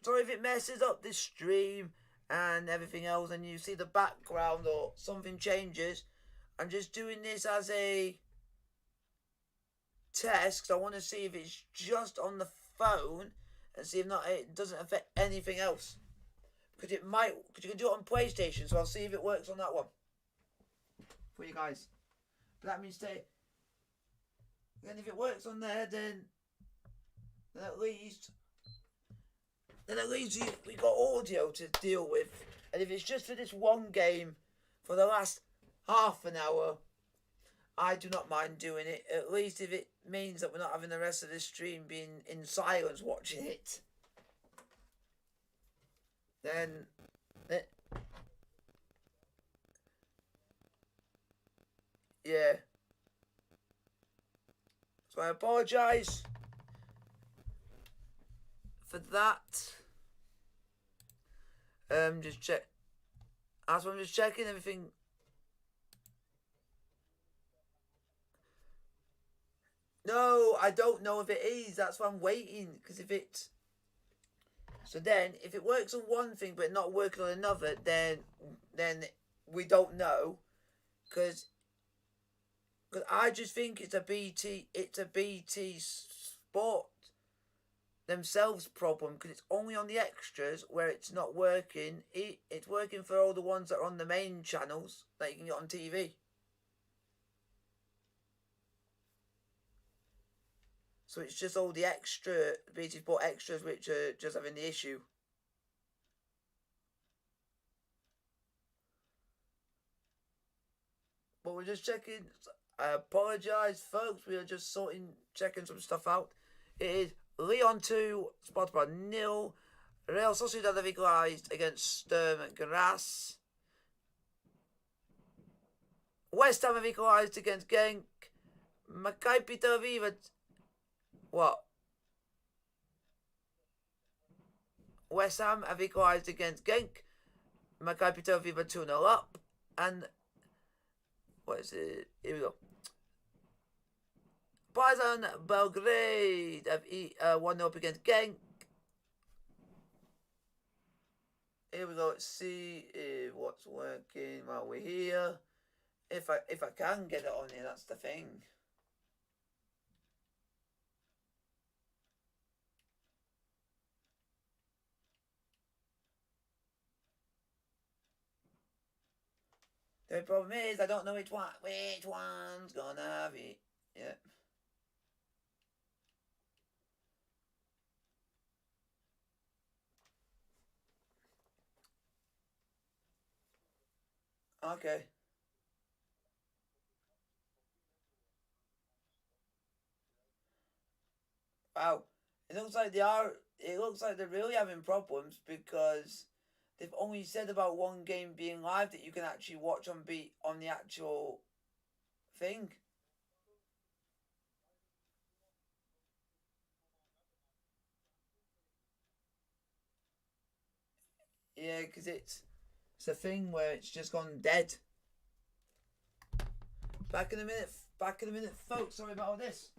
Sorry if it messes up this stream and everything else, and you see the background or something changes. I'm just doing this as a test because I want to see if it's just on the phone and see if not it doesn't affect anything else. Because it might, because you can do it on PlayStation, so I'll see if it works on that one for you guys. But that means then if it works on there, then at least we got audio to deal with. And if it's just for this one game for the last half an hour, I do not mind doing it. At least if it means that we're not having the rest of the stream being in silence watching it. Then yeah. So I apologise for that. Just check. That's why I'm just checking everything. No, I don't know if it is. That's why I'm waiting. Because if it. So then, if it works on one thing but not working on another, then we don't know. Because I just think it's a BT Sport themselves problem because it's only on the extras where it's not working. It's working for all the ones that are on the main channels that you can get on TV. So it's just all the extra BT Sport extras which are just having the issue. But we're just checking. I apologise, folks. We are just checking some stuff out. It is Leon 2, Sparta 0. Real Sociedad have equalised against Sturm Graz. West Ham have equalised against Genk. Maccabi Tel Aviv. What? West Ham have equalised against Genk. Maccabi Tel Aviv are 2-0 up. And what is it? Here we go. Partizan Belgrade have 1-0 up against Genk. Here we go. Let's see what's working while we're here. If I can get it on here, that's the thing. The problem is I don't know which one's gonna have it. Yeah. Okay. Wow. It looks like they're really having problems because they've only said about one game being live that you can actually watch on the actual thing. Yeah, because it's a thing where it's just gone dead. Back in a minute. Back in a minute, folks. Sorry about all this.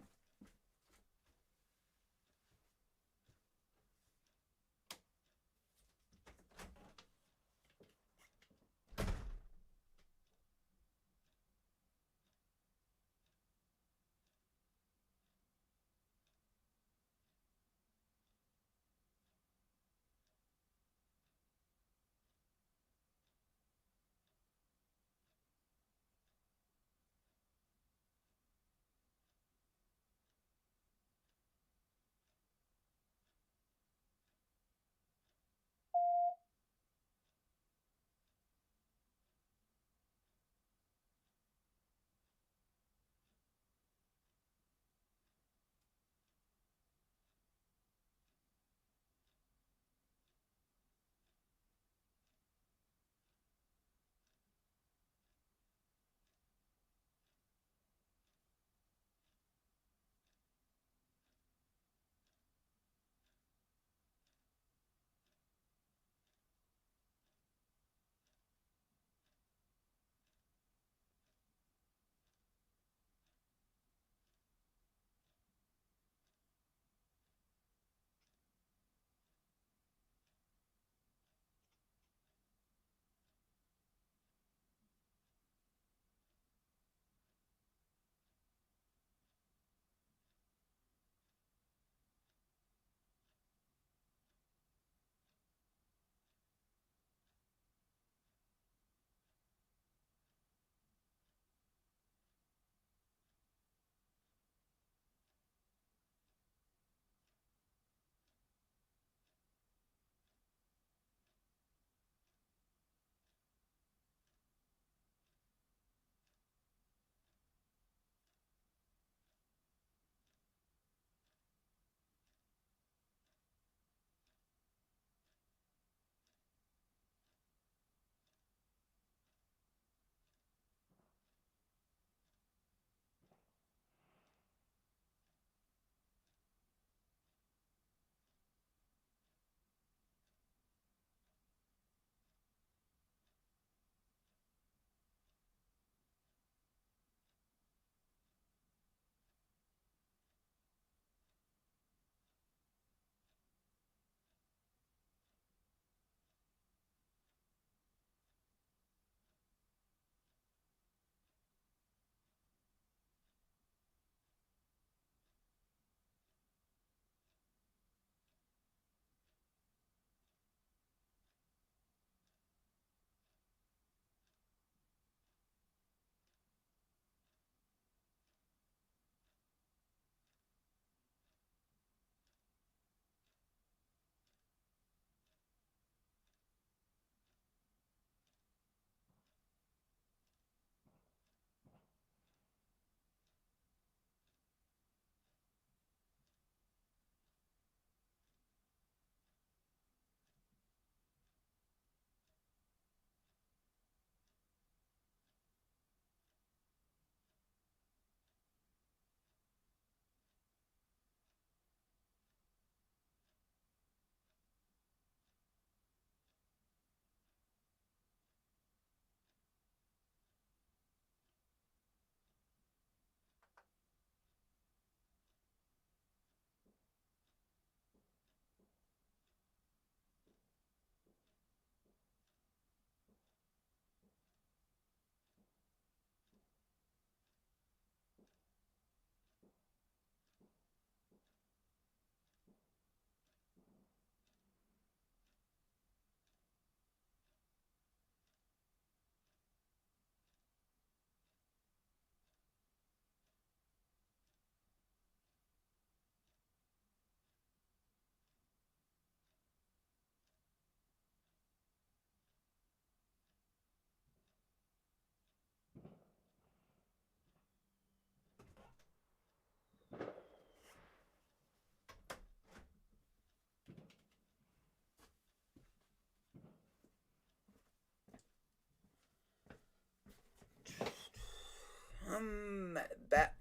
I'm back,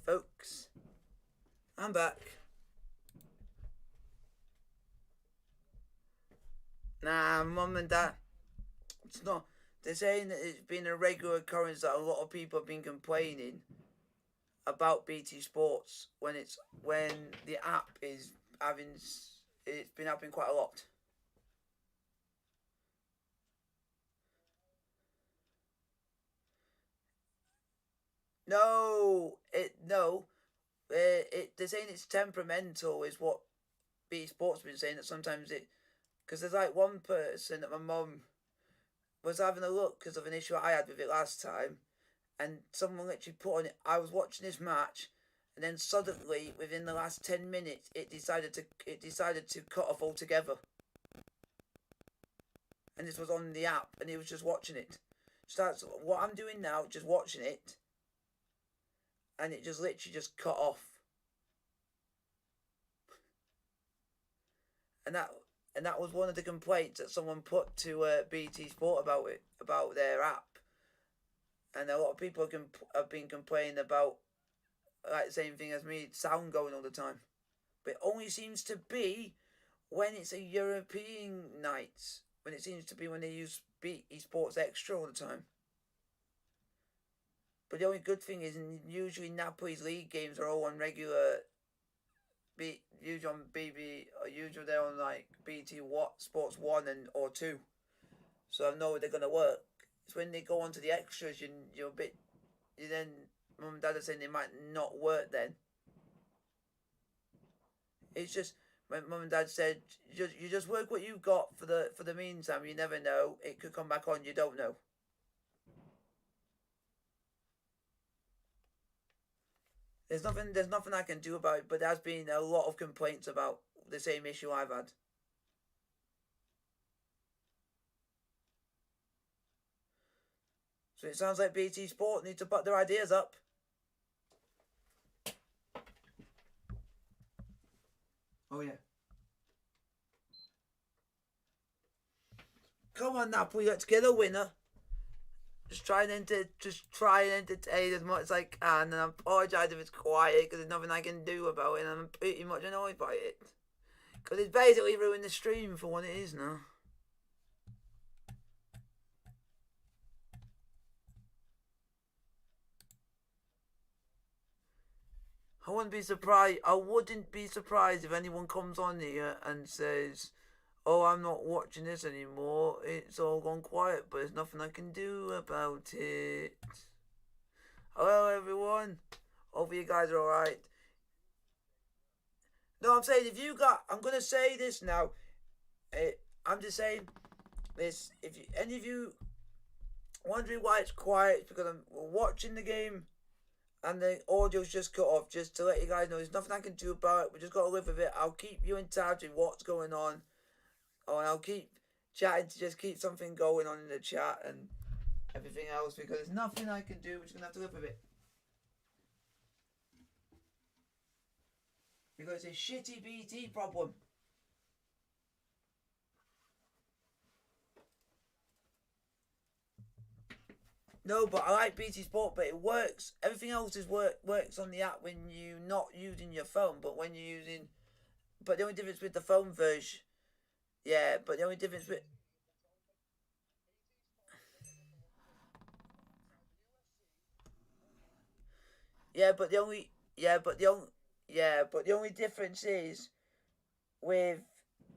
folks. I'm back. Nah, And mum and dad, it's not. They're saying that it's been a regular occurrence that a lot of people have been complaining about BT Sports when the app is having it's been happening quite a lot. No, they're saying it's temperamental is what BT Sports been saying, that sometimes it, because there's like one person that my mum was having a look because of an issue I had with it last time, and someone literally put on it. I was watching this match, and then suddenly within the last 10 minutes, it decided to cut off altogether. And this was on the app, and he was just watching it. So that's what I'm doing now, just watching it, and it just literally just cut off. And that was one of the complaints that someone put to BT Sport about it, about their app. And a lot of people have been complaining about like the same thing as me, sound going all the time. But it only seems to be when it's a European night, when it seems to be when they use BT Sports Extra all the time. But the only good thing is, usually Napoli's league games are all on regular, usually on BB, or usually they're on like BT Sports 1 or 2. So I know they're going to work. It's when they go on to the extras, you're a bit, then mum and dad are saying they might not work then. It's just, when mum and dad said, you just work what you've got for the meantime. You never know, it could come back on, you don't know. There's nothing I can do about it, but there's been a lot of complaints about the same issue I've had. So it sounds like BT Sport need to put their ideas up. Oh yeah. Come on, Napoli, let's get a winner. Just try and entertain as much as I can, and I apologise if it's quiet because there's nothing I can do about it, and I'm pretty much annoyed by it because it's basically ruined the stream for what it is now. I wouldn't be surprised if anyone comes on here and says, "Oh, I'm not watching this anymore. It's all gone quiet, but there's nothing I can do about it." Hello, everyone. Hope you guys are alright. No, I'm saying I'm gonna say this now. I'm just saying this. If any of you wondering why it's quiet, it's because I'm watching the game and the audio's just cut off. Just to let you guys know, there's nothing I can do about it. We just gotta live with it. I'll keep you in touch with what's going on. Oh, and I'll keep chatting to just keep something going on in the chat and everything else because there's nothing I can do. We're just gonna have to live with it. Because it's a shitty BT problem. No, but I like BT Sport, but it works. Everything else works on the app when you're not using your phone, but when you're using. But the only difference with the phone version. Yeah, but the only difference with. Yeah, but the only. Yeah, but the only. Yeah, but the only difference is with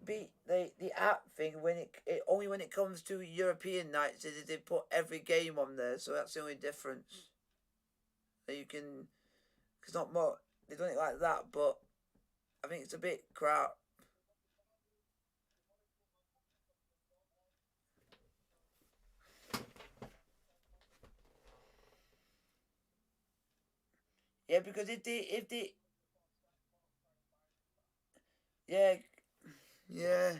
the app thing when it only when it comes to European nights they put every game on there, so that's the only difference. So you can, cause not more they don't it like that, but I think it's a bit crap. Yeah, because if they yeah yeah.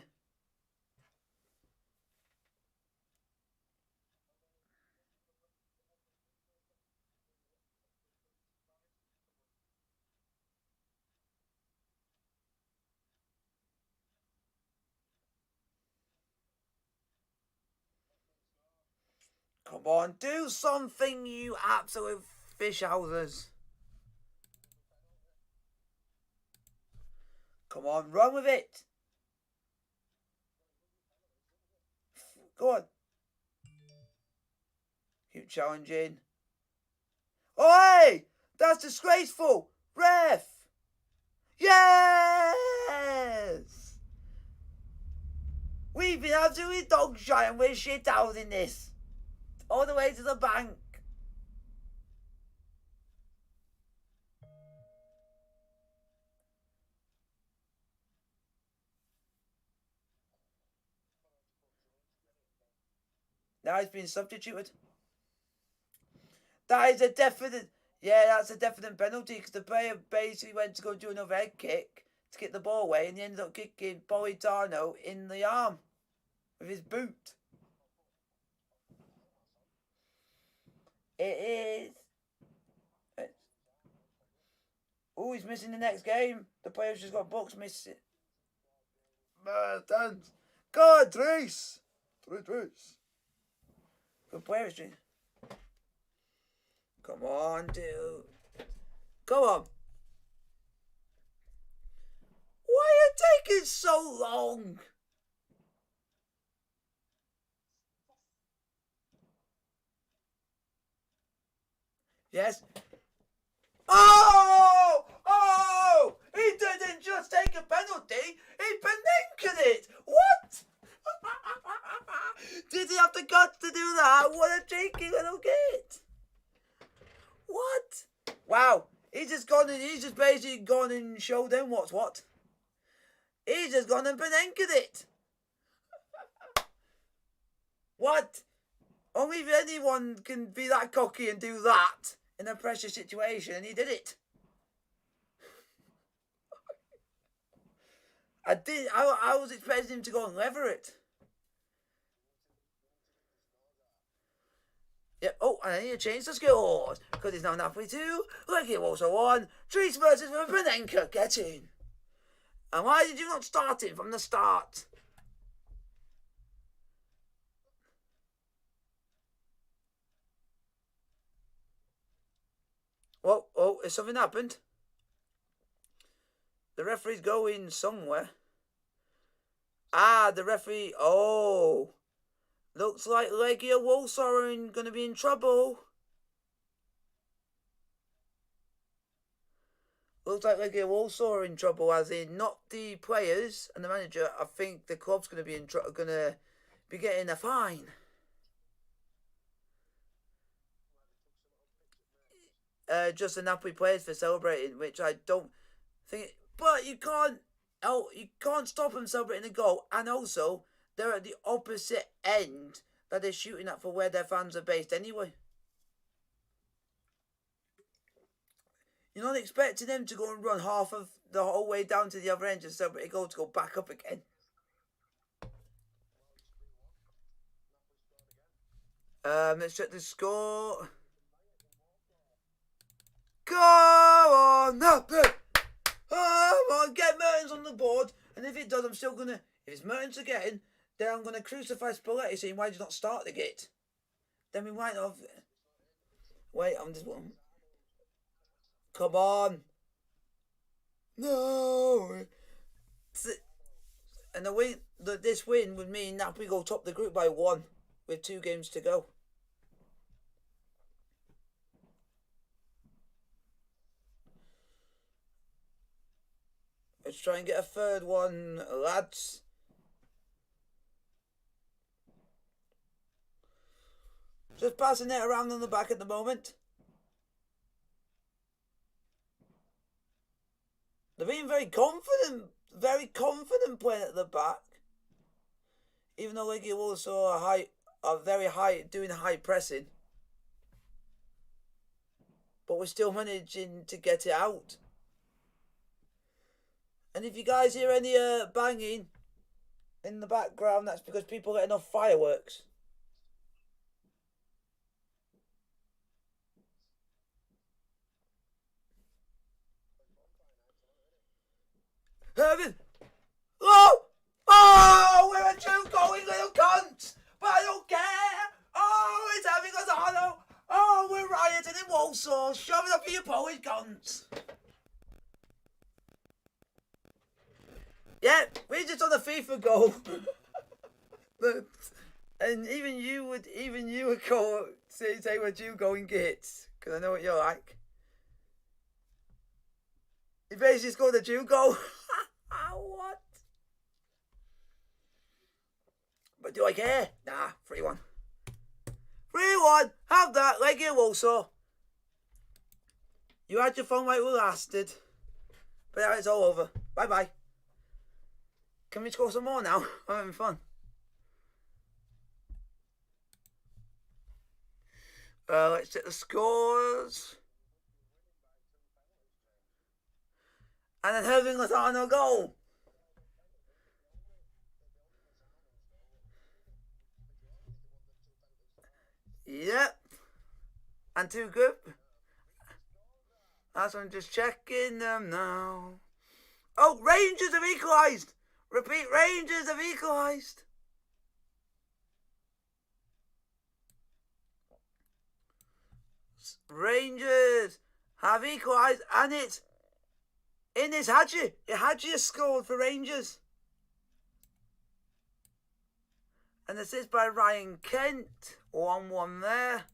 Come on, do something, you absolute fish houses. Come on, run with it. Go on. Keep challenging. Oh, hey! That's disgraceful! Ref! Yes! We've been absolutely dog shit and we're shit out in this. All the way to the bank. Now he's been substituted. That is a definite... Yeah, that's a definite penalty because the player basically went to go do another head kick to get the ball away and he ended up kicking Politano in the arm with his boot. It is... Oh, he's missing the next game. The player's just got Bucks missing. Thanks. God, Trace. Trace. Good player history. Come on, dude. Come on. Why are you taking so long? Yes. Oh! Oh! He didn't just take a penalty. He penenkered it. What? Did he have the guts to do that? What a cheeky little kid. What? Wow. He's just basically gone and showed them what's what. He's just gone and penenkered it. What? Only if anyone can be that cocky and do that in a pressure situation, and he did it. I was expecting him to go and lever it. Yep. Oh, and I need to change the scores because it's now Napoli 2, Legia also 1, Trees versus Panenka. Get in. And why did you not start it from the start? Oh, has something happened? The referee's going somewhere. Ah, the referee. Oh. Looks like Legia Warsaw are going to be in trouble. Looks like Legia Warsaw are in trouble, as in not the players and the manager. I think the club's going to be getting a fine. Just the Napoli players for celebrating, which I don't think. But you can't stop them celebrating a goal, and also they're at the opposite end that they're shooting at for where their fans are based anyway. You're not expecting them to go and run half of the whole way down to the other end to celebrate a goal to go back up again. Let's check the score. Go on, Napoli! Come on, get Mertens on the board. And if it does, I'm still gonna. If it's Mertens again, then I'm gonna crucify Spalletti saying, why did you not start the gate? Then we might have. Wait, I'm just one. Come on. No. And this win would mean Napoli go top the group by 1 with 2 games to go. Let's try and get a third one, lads. Just passing it around on the back at the moment. They're being very confident playing at the back. Even though Legia also are very high, doing high pressing. But we're still managing to get it out. And if you guys hear any banging in the background, that's because people are letting off fireworks. Oh, we're a 2-going little cunt! But I don't care! Oh, it's having us on! Oh, we're rioting in Warsaw! Shove it up for your Polish cunts! Yeah, we just done a FIFA goal. And even you would call say what you go and get, because I know what you're like. You basically scored a Jew goal. What? But do I care? Nah, 3-1. 3-1. Have that, Legia Warsaw. You had your fun while it lasted. But now it's all over. Bye-bye. Can we score some more now? I'm having fun. Let's check the scores. And then Irving Lozano goal. Yep. And 2 good. That's what I'm just checking them now. Oh, Rangers have equalised. Repeat, Rangers have equalised. Rangers have equalised, and it's Enes Hadji. Hadji has scored for Rangers. An assist by Ryan Kent. 1-1 there.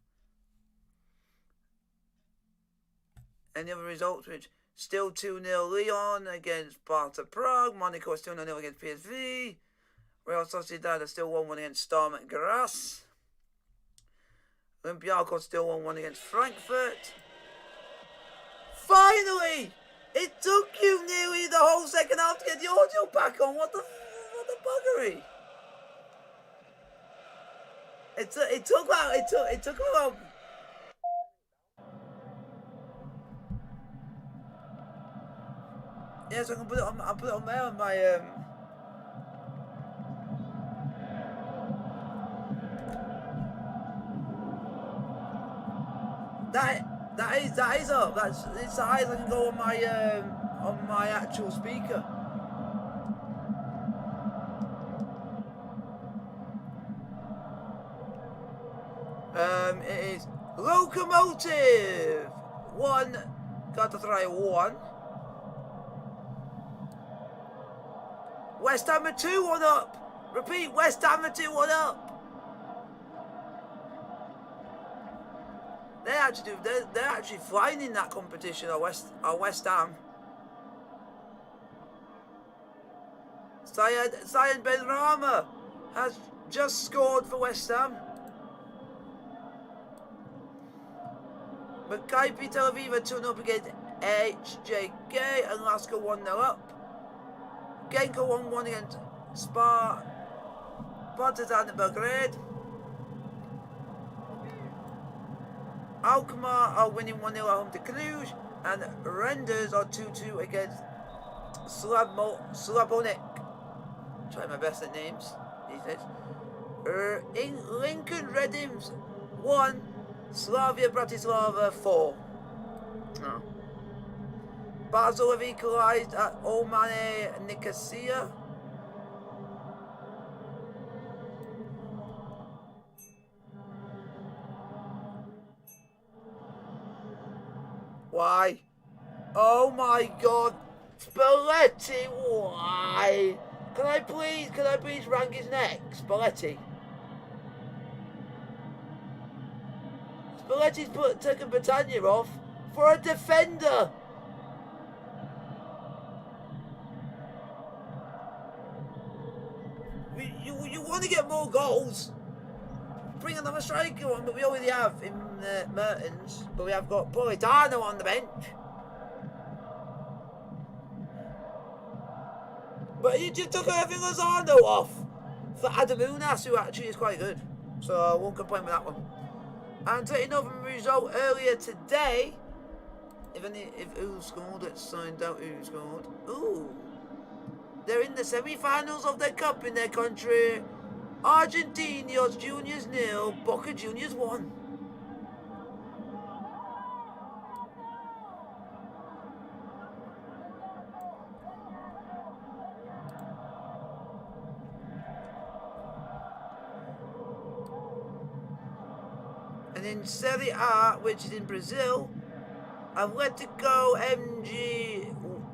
Any other results? Which still 2-0 Lyon against Sparta Prague. Monaco is still 0-0 against PSV. Real Sociedad are still 1-1 against Storm at Graz. Olympiacos still 1-1 against Frankfurt. Finally! It took you nearly the whole second half to get the audio back on. What the buggery? It took about. Yeah, so I can put it on. I'll put it on there on my That is up. It's the highest I can go on my actual speaker. It is Locomotive 1, Galatasaray 1. West Ham are 2-1 up. Repeat, West Ham are 2-1 up. They're actually flying in that competition. Or West Ham. Syed Benrahma has just scored for West Ham. Maccabi Tel Aviv are 2-0 up against HJK, and Lasker 1-0 up. Genk 1-1 against Partizan Belgrade. Alkmaar are winning 1-0 at home to Cluj, and Renders are 2-2 against Slavonic. Try my best at names these days. In Lincoln Redims 1, Slavia Bratislava 4. Oh. Basel have equalised at Omane Nicosia. Why? Oh my God, Spalletti! Why? Can I please rank his neck, Spalletti? Spalletti's taken Battaglia off for a defender. You want to get more goals? Bring another striker on, but we already have in Mertens. But we have got Politano on the bench. But you just took Irving Lozano off for Adam Unas, who actually is quite good. So I won't complain with that one. And to another result earlier today, if who scored, let's find out who scored. Ooh. They're in the semi-finals of their cup in their country. Argentinos Juniors 0, Boca Juniors 1. And in Serie A, which is in Brazil, Atletico MG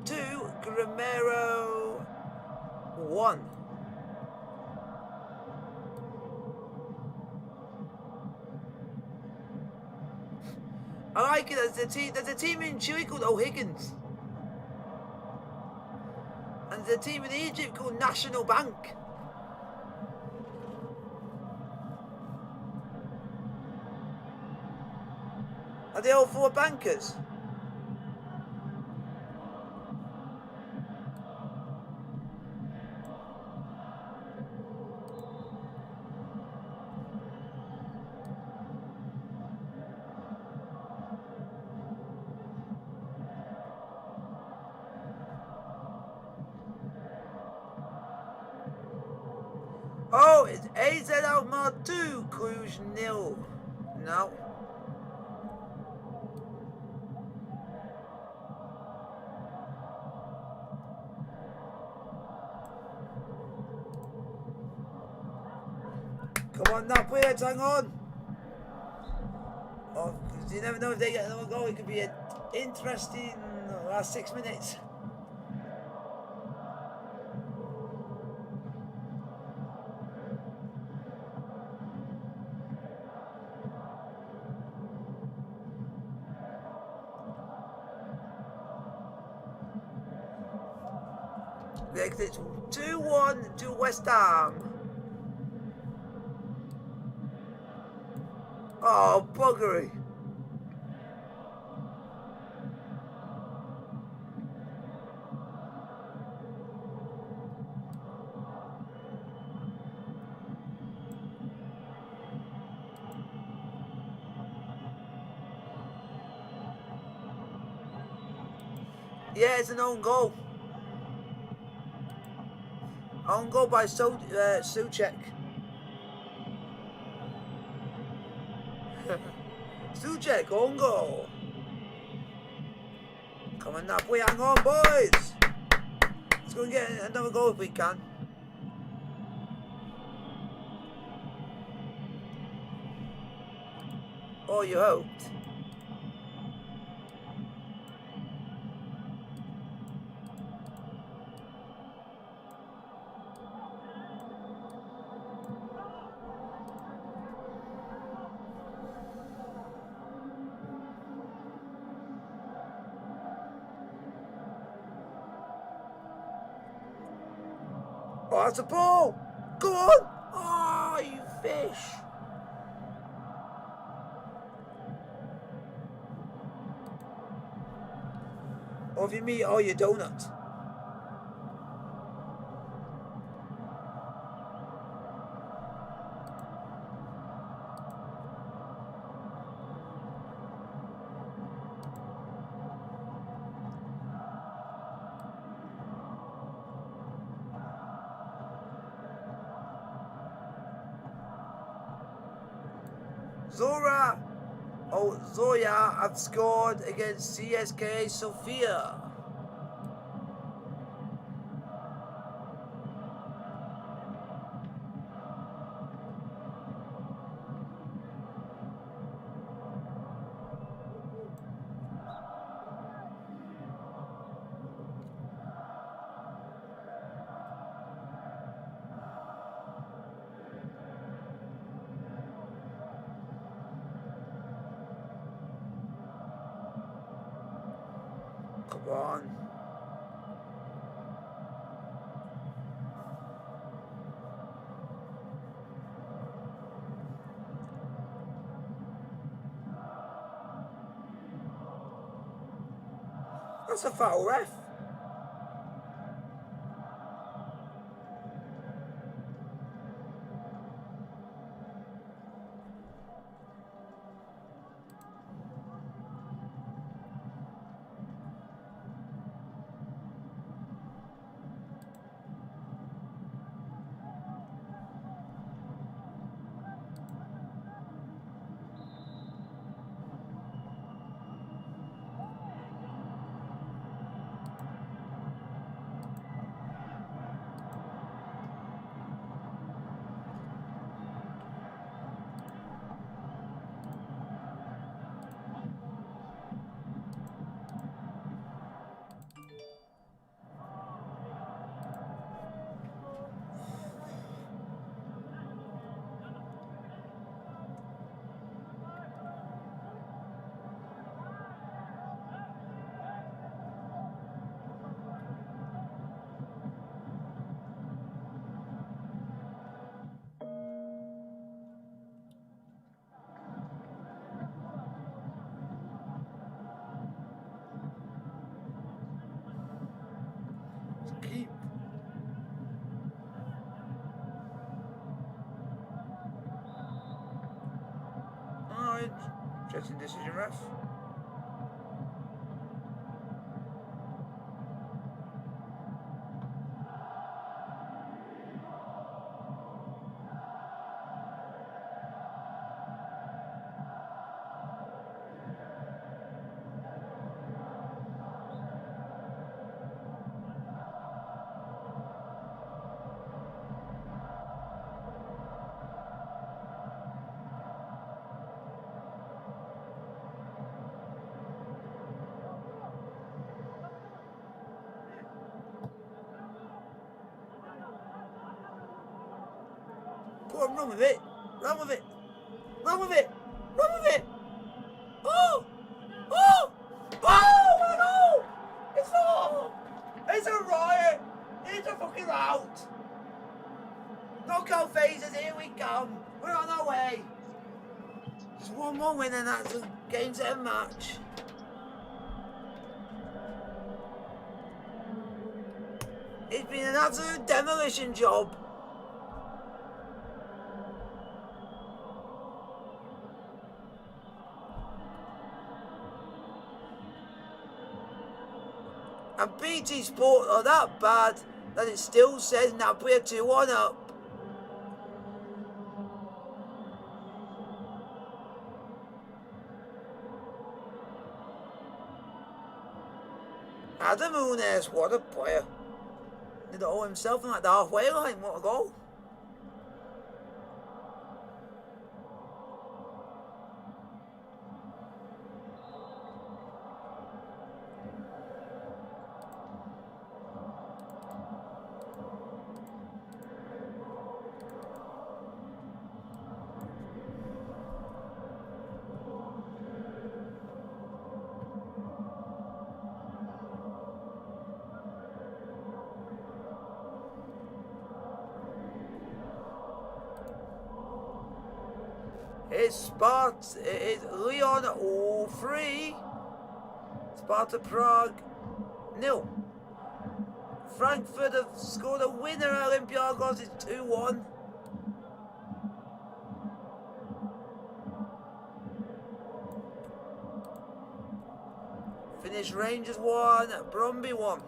2, Grêmio 1. I like it. There's a team in Chile called O'Higgins. And there's a team in Egypt called National Bank. Are they all full of bankers? Oh, it's AZ Alkmaar 2, Cluj 0. No. Come on, Napoli, let's hang on. Oh, you never know if they get another goal. It could be an interesting last 6 minutes. Next, it's 2-1 to West Ham. Oh, buggery. Yeah, it's an own goal. Own goal by Souček. Souček, own goal. Come on, Napoli, hang on, boys. Let's go and get another goal if we can. Oh, you hoped. Oh, that's a ball! Go on! Oh, you fish! Or if you meet all your donuts. Zoya have scored against CSKA Sofia. Come on. That's a foul, ref. Interesting decision, ref. Go on, run with it. Run with it. Run with it. Run with it. Oh! Oh! Oh! My God! It's not! It's a riot! It's a fucking rout! Knockout phases, here we come. We're on our way. Just one more win and that's a game set and match. It's been an absolute demolition job. And BT Sport are that bad that it still says Napoli are 2-1 up. Adam Nunes, what a player. Did it all himself on like the halfway line, what a goal. It's Sparta, it's Lyon 3, Sparta Prague 0. Frankfurt have scored a winner, Olympiacos is 2-1. Finished Rangers 1, Brøndby 1.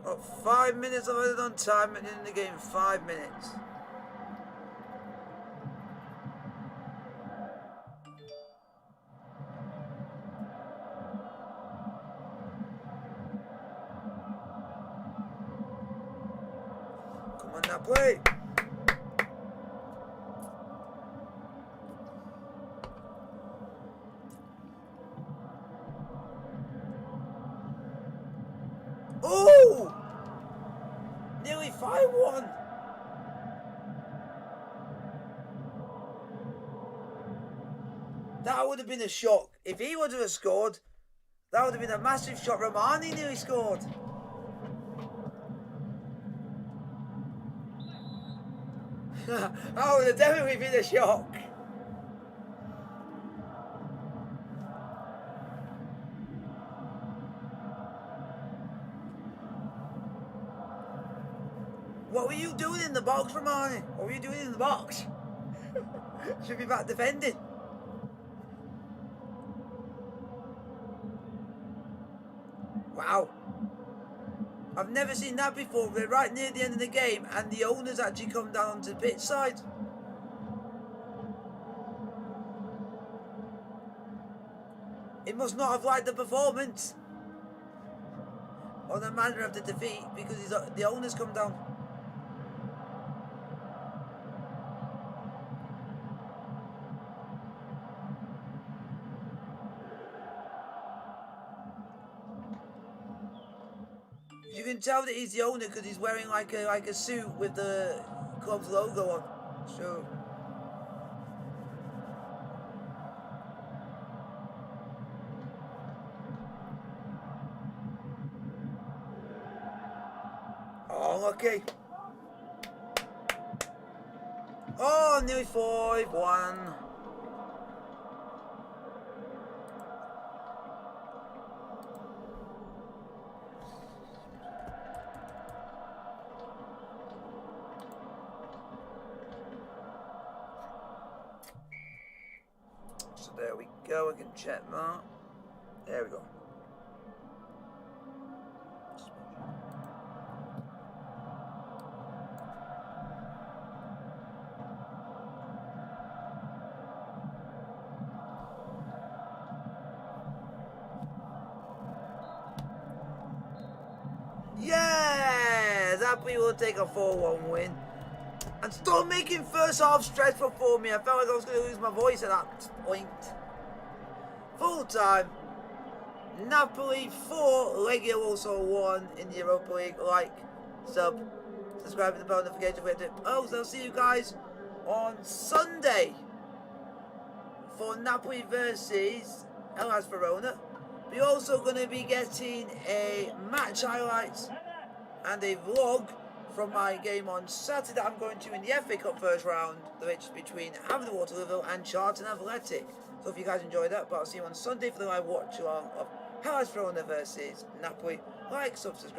Got 5 minutes of it on time and in the game, 5 minutes. Come on now, play. Oh! Nearly 5-1. That would have been a shock. If he would have scored, that would have been a massive shock. Romani nearly scored. That would have definitely been a shock. What were you doing in the box, Romani? What were you doing in the box? Should be back defending. Wow. I've never seen that before. We're right near the end of the game and the owners actually come down to the pitch side. It must not have liked the performance or the manner of the defeat because the owners come down. can tell that he's the owner because he's wearing like a suit with the club's logo on. So. Oh, okay. Oh, nearly 5-1. So there we go. I can check that. There we go. Yeah, Napoli will take a 4-1 win. And stop making first half stressful for me. I felt like I was going to lose my voice at that point. Full time. Napoli 4, Legia also 1 in the Europa League. Like, sub, subscribe to the bell notification for it. Oh, so I'll see you guys on Sunday for Napoli versus Hellas Verona. We're also going to be getting a match highlights and a vlog from my game on Saturday. I'm going to in the FA Cup first round, which is between Hampton Waterlooville and Charlton Athletic. So if you guys enjoyed that, but I'll see you on Sunday for the live watch along of Hellas Verona versus Napoli. Like, subscribe,